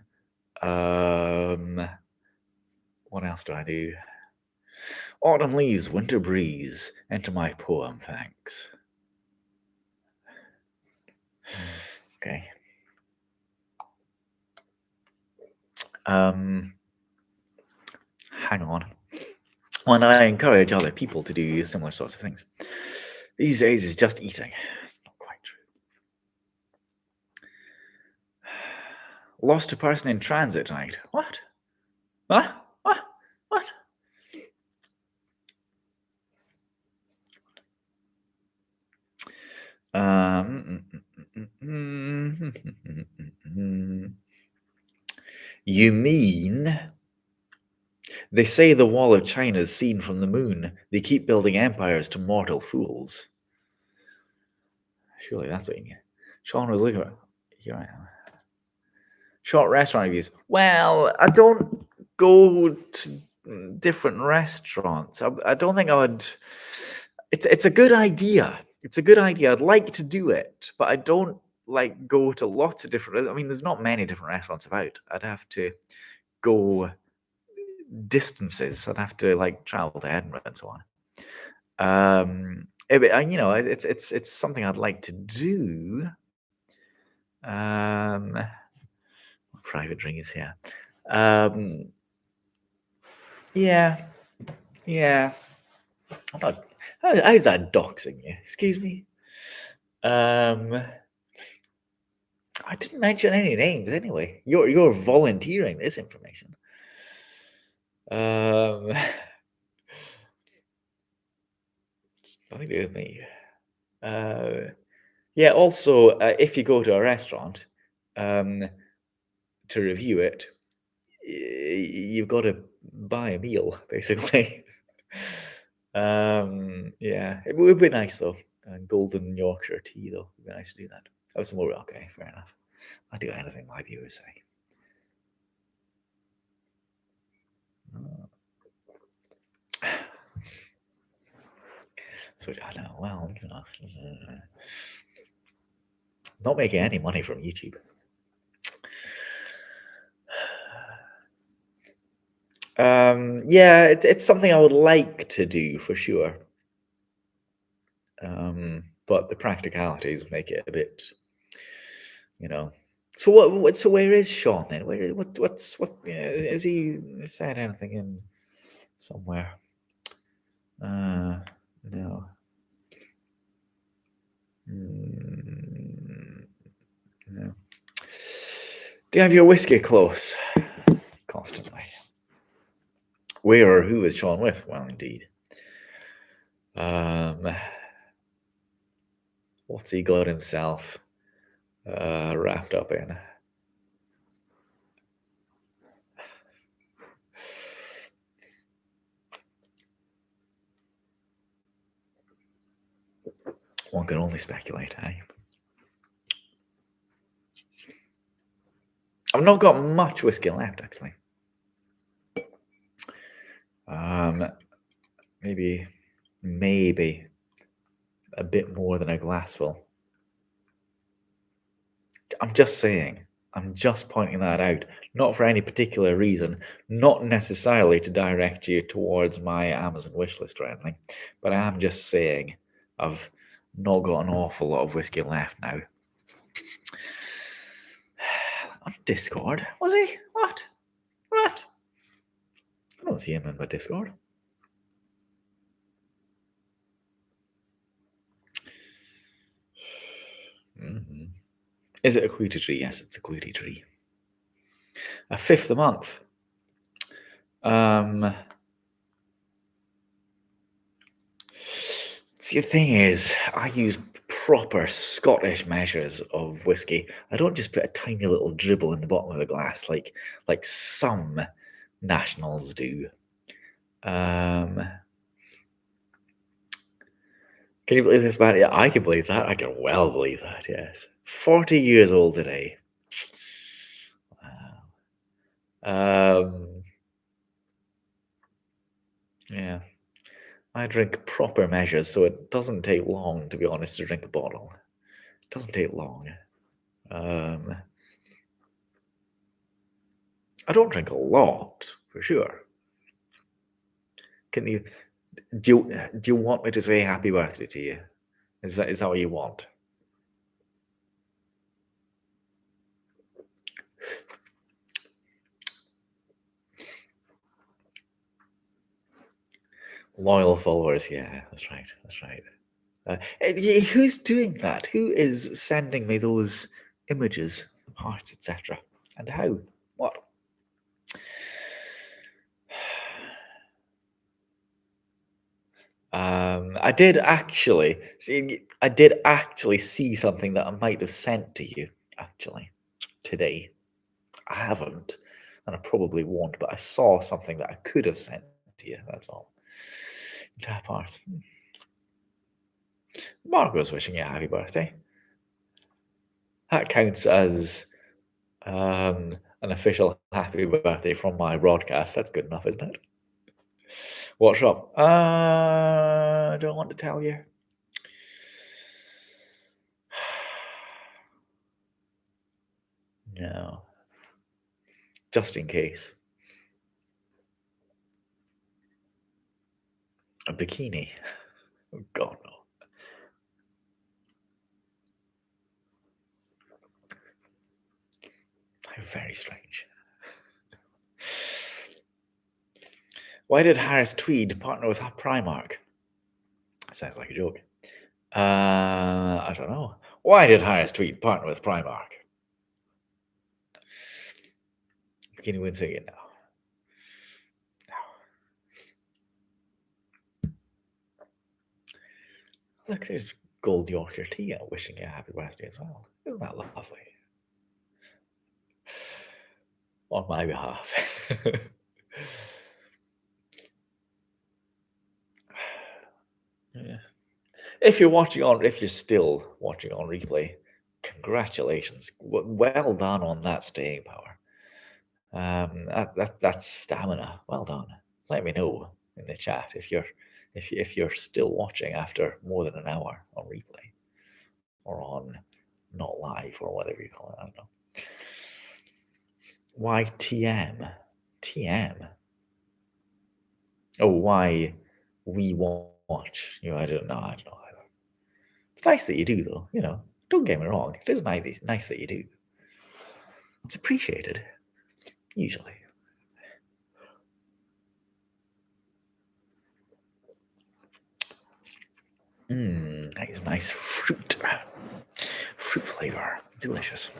What else do I do? Autumn leaves, winter breeze. Enter my poem, thanks. Okay. Hang on. When I encourage other people to do similar sorts of things. These days is just eating. It's not quite true. Lost a person in transit tonight. What? Huh? What? What? You mean they say the wall of China is seen from the moon? They keep building empires to mortal fools. Surely that's what you mean. Sean was looking at. Here I am. Short restaurant reviews. Well, I don't go to different restaurants. I don't think I would. It's a good idea. It's a good idea. I'd like to do it, but I don't like go to lots of different. I mean, there's not many different restaurants about. I'd have to go distances. I'd have to like travel to Edinburgh and so on. You know, it's something I'd like to do. Private drink is here. Yeah. I'm not. How's that doxing you? Excuse me. I didn't mention any names anyway. You're volunteering this information. Nothing to do with me. Yeah. Also, if you go to a restaurant, to review it, you've got to buy a meal, basically. Yeah, it would be nice though. Golden Yorkshire tea, though. It'd be nice to do that. Oh, some more. Okay, fair enough. I do anything my viewers say. So I know. Well, you know, not making any money from YouTube. Yeah, it's something I would like to do for sure. But the practicalities make it a bit, you know. So what? So where is Sean then? What's is he said anything in somewhere? No. No. Do you have your whiskey close? Constantly. Where or who is Sean with? Well, indeed. What's he got himself wrapped up in? One can only speculate, eh? I've not got much whiskey left, actually. Maybe a bit more than a glassful. I'm just saying. I'm just pointing that out, not for any particular reason, not necessarily to direct you towards my Amazon wishlist or anything, but I am just saying I've not got an awful lot of whiskey left now. On Discord? Was he? What? I don't see him in my Discord. Mm-hmm. Is it a Clutie tree? Yes, it's a Clutie tree. A fifth a month. See, the thing is, I use proper Scottish measures of whiskey. I don't just put a tiny little dribble in the bottom of the glass like some nationals do. Can you believe this, man? Yeah, I can believe that. I can well believe that, yes. 40 years old today. Wow. Yeah. I drink proper measures, so it doesn't take long, to be honest, to drink a bottle. It doesn't take long. I don't drink a lot, for sure. Do you want me to say happy birthday to you? Is that what you want? Loyal followers, yeah, that's right. Who's doing that? Who is sending me those images, hearts, etc.? And how? What? I did actually see something that I might have sent to you actually today. I haven't, and I probably won't, but I saw something that I could have sent to you. That's all. Tap art. Margot's wishing you a happy birthday. That counts as an official happy birthday from my broadcast. That's good enough, isn't it? What's up? I don't want to tell you. No. Just in case. A bikini. Oh, God, no. How very strange. Why did Harris Tweed partner with Primark? Sounds like a joke. I don't know. Why did Harris Tweed partner with Primark? Bikini wins again now. Look, there's Gold Yorkshire Tea wishing you a happy birthday as well. Isn't that lovely? On my behalf. Yeah. If you're still watching on replay, congratulations. Well done on that staying power. That's stamina. Well done. Let me know in the chat if you're still watching after more than an hour on replay or on not live or whatever you call it. I don't know. Why TM? TM. Oh, why we watch? I don't know either. It's nice that you do, though. Don't get me wrong. It is nice that you do. It's appreciated, usually. That is nice fruit flavor. Delicious.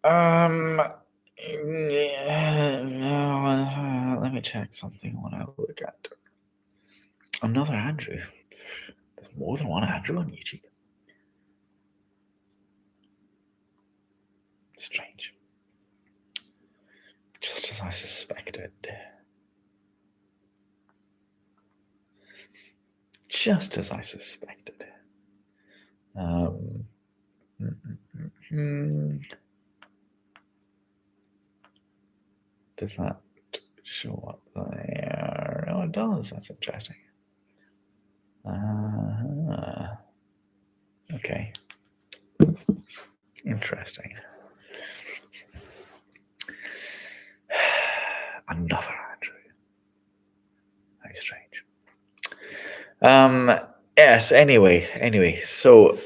Yeah, let me check something when I look at another Andrew. There's more than one Andrew on YouTube. Strange. Just as I suspected. Just as I suspected. Does that show up there? Oh, it does. That's interesting. Okay. Interesting. Another Andrew. Very strange. Yes, anyway, so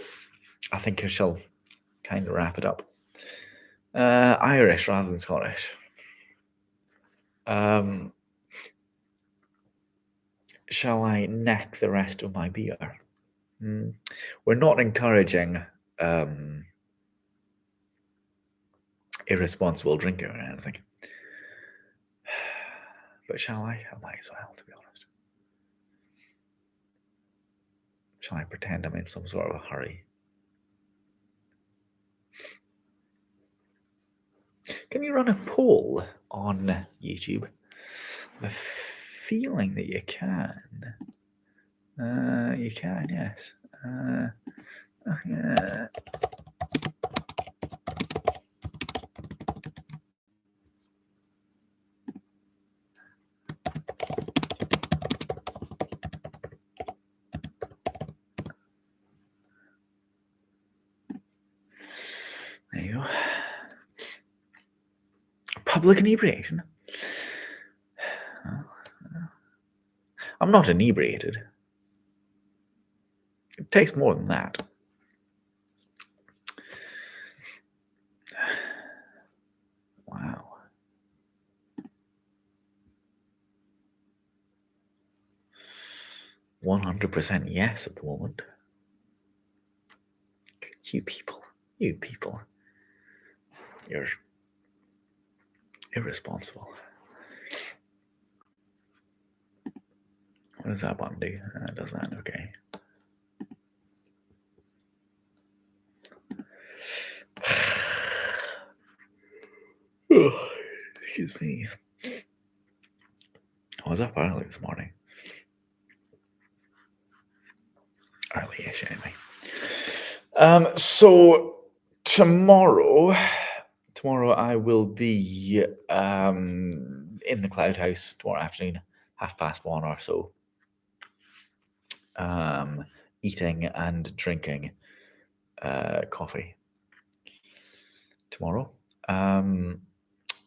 I think I shall kind of wrap it up. Irish rather than Scottish. Shall I neck the rest of my beer? We're not encouraging irresponsible drinking or anything. But shall I? I might as well, to be honest. Shall I pretend I'm in some sort of a hurry? Can you run a poll on YouTube? I have a feeling that you can. You can, yes. Yeah. There you go. Public inebriation. I'm not inebriated. It takes more than that. Wow. %100% yes at the moment. You people. You're irresponsible. What does that button do? Does that? Okay. Oh, excuse me. I was up early this morning. Early-ish, anyway. So tomorrow I will be in the Cloud House tomorrow afternoon, 1:30 or so, eating and drinking coffee tomorrow.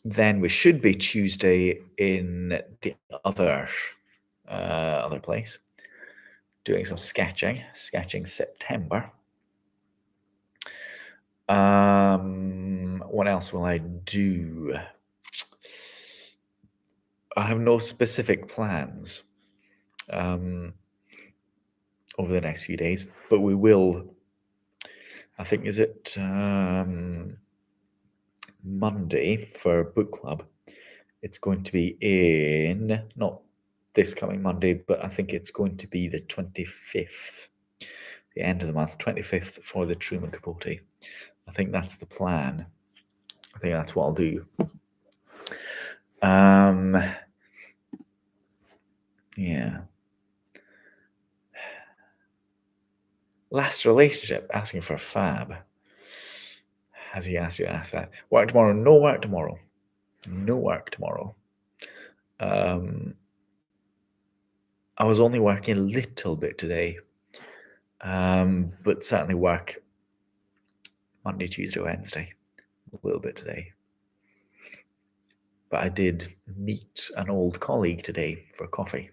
Then we should be Tuesday in the other place, doing some sketching September. What else will I do? I have no specific plans over the next few days, but we will. I think, is it Monday for book club? It's going to be in, not this coming Monday, but I think it's going to be the 25th, the end of the month, 25th for the Truman Capote. I think that's the plan. I think that's what I'll do. Yeah. Last relationship, asking for a fab. Has he asked you to ask that? Work tomorrow? No work tomorrow. No work tomorrow. I was only working a little bit today, but certainly work Monday, Tuesday, Wednesday, a little bit today. But I did meet an old colleague today for coffee.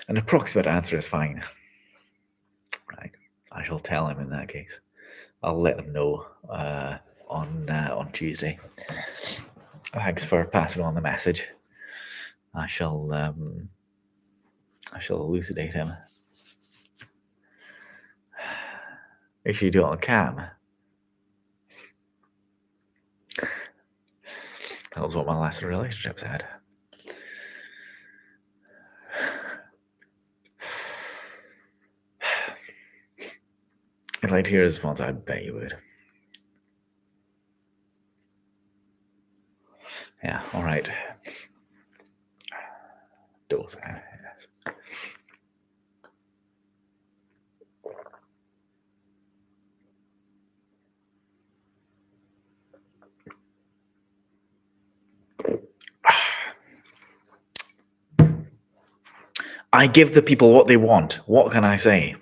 An approximate answer is fine. Right. I shall tell him in that case. I'll let him know on Tuesday. Thanks for passing on the message. I shall elucidate him. Make sure you do it on cam. That was what my last relationships had. If I'd hear his response, I bet you would. Yeah, all right. Dose, yes. I give the people what they want. What can I say?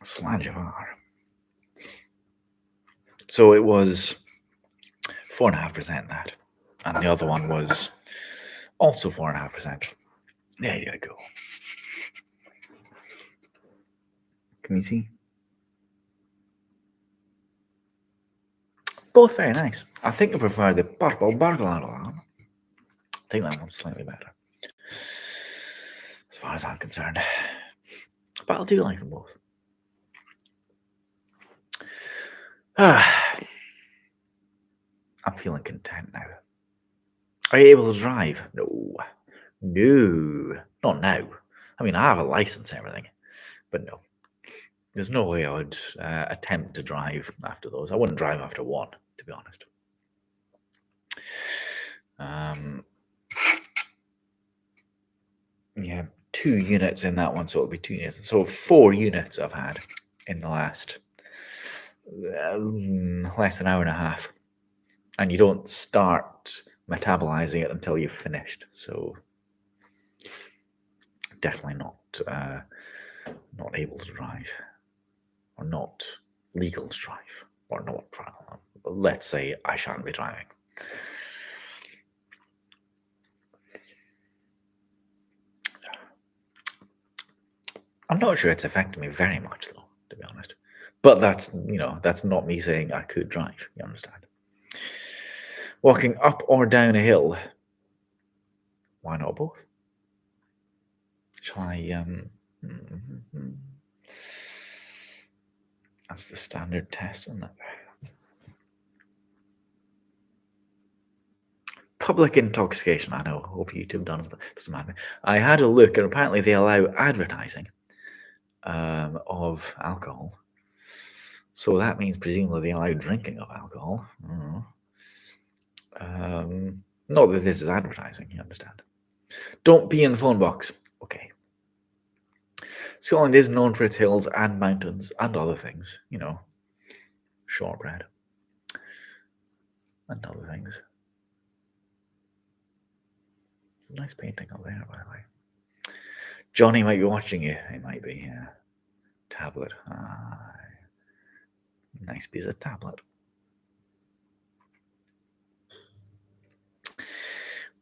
Slanjavar. So it was 4.5% that. And the other one was also 4.5%. There you go. Can you see? Both very nice. I think I prefer the purple burglar one. I think that one's slightly better, as far as I'm concerned. But I do like them both. I'm feeling content now. Are you able to drive? No. Not now. I mean, I have a license and everything, but no. There's no way I would attempt to drive after those. I wouldn't drive after one, to be honest. Yeah, 2 units in that one, so it'll be 2 units. So 4 units I've had in the last less than an hour and a half. And you don't start metabolizing it until you've finished. So definitely not able to drive, or not legal to drive, or not. Let's say I shan't be driving. I'm not sure it's affected me very much, though, to be honest. But that's not me saying I could drive. You understand? Walking up or down a hill. Why not both? Shall I? That's the standard test, isn't it? Public intoxication. I know. Hope YouTube doesn't mind me. I had a look, and apparently they allow advertising of alcohol. So that means presumably they allow drinking of alcohol. Not that this is advertising, you understand. Don't pee in the phone box. Okay. Scotland is known for its hills and mountains and other things, shortbread and other things. Nice painting up there, by the way. Johnny might be watching you. He might be. Yeah. Tablet. Nice piece of tablet.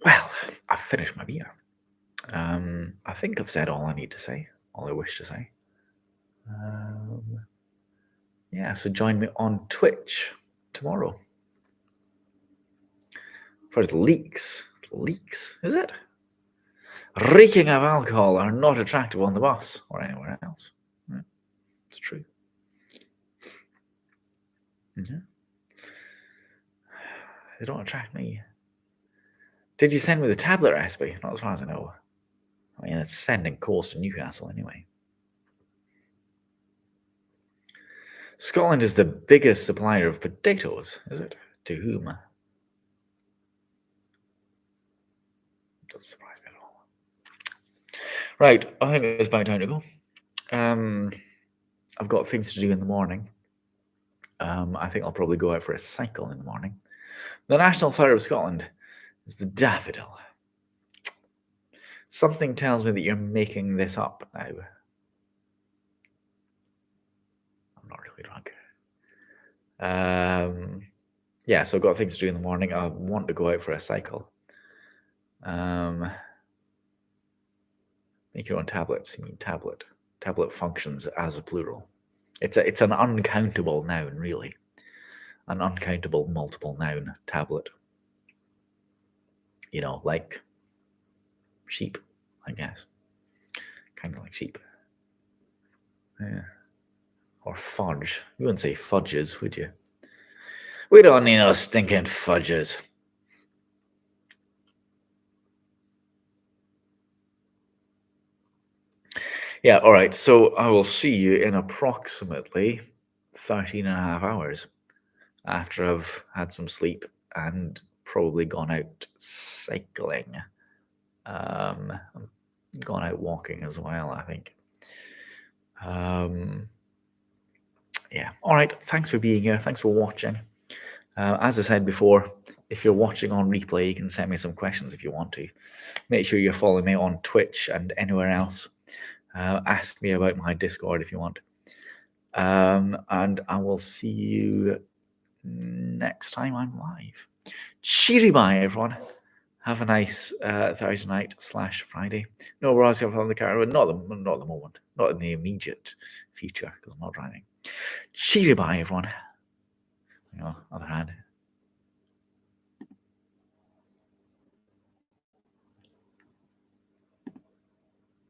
Well, I've finished my beer. I think I've said all I need to say, all I wish to say. Yeah, so join me on Twitch tomorrow for the leaks. Leaks, is it? Reeking of alcohol are not attractive on the bus or anywhere else. Yeah, it's true. Yeah. They don't attract me. Did you send me the tablet recipe? Not as far as I know. I mean, it's sending calls to Newcastle anyway. Scotland is the biggest supplier of potatoes, is it? To whom? Doesn't surprise me at all. Right, I think it's about time to go. I've got things to do in the morning. I think I'll probably go out for a cycle in the morning. The national flower of Scotland is the daffodil. Something tells me that you're making this up now. I'm not really drunk. Yeah, so I've got things to do in the morning. I want to go out for a cycle. Make your own tablets. You mean tablet. Tablet functions as a plural. It's an uncountable noun, really. An uncountable multiple noun, tablet. Like sheep, I guess. Kind of like sheep. Yeah. Or fudge. You wouldn't say fudges, would you? We don't need no stinking fudges. Yeah, all right. So I will see you in approximately 13 and a half hours after I've had some sleep and probably gone out cycling. Gone out walking as well, I think. Yeah. All right. Thanks for being here. Thanks for watching. As I said before, if you're watching on replay, you can send me some questions if you want to. Make sure you're following me on Twitch and anywhere else. Ask me about my Discord if you want. And I will see you next time I'm live. Cheery bye, everyone. Have a nice Thursday night / Friday. No Rosie on the car, not at the moment, not in the immediate future because I'm not driving. Cheery bye, everyone. You know, other hand.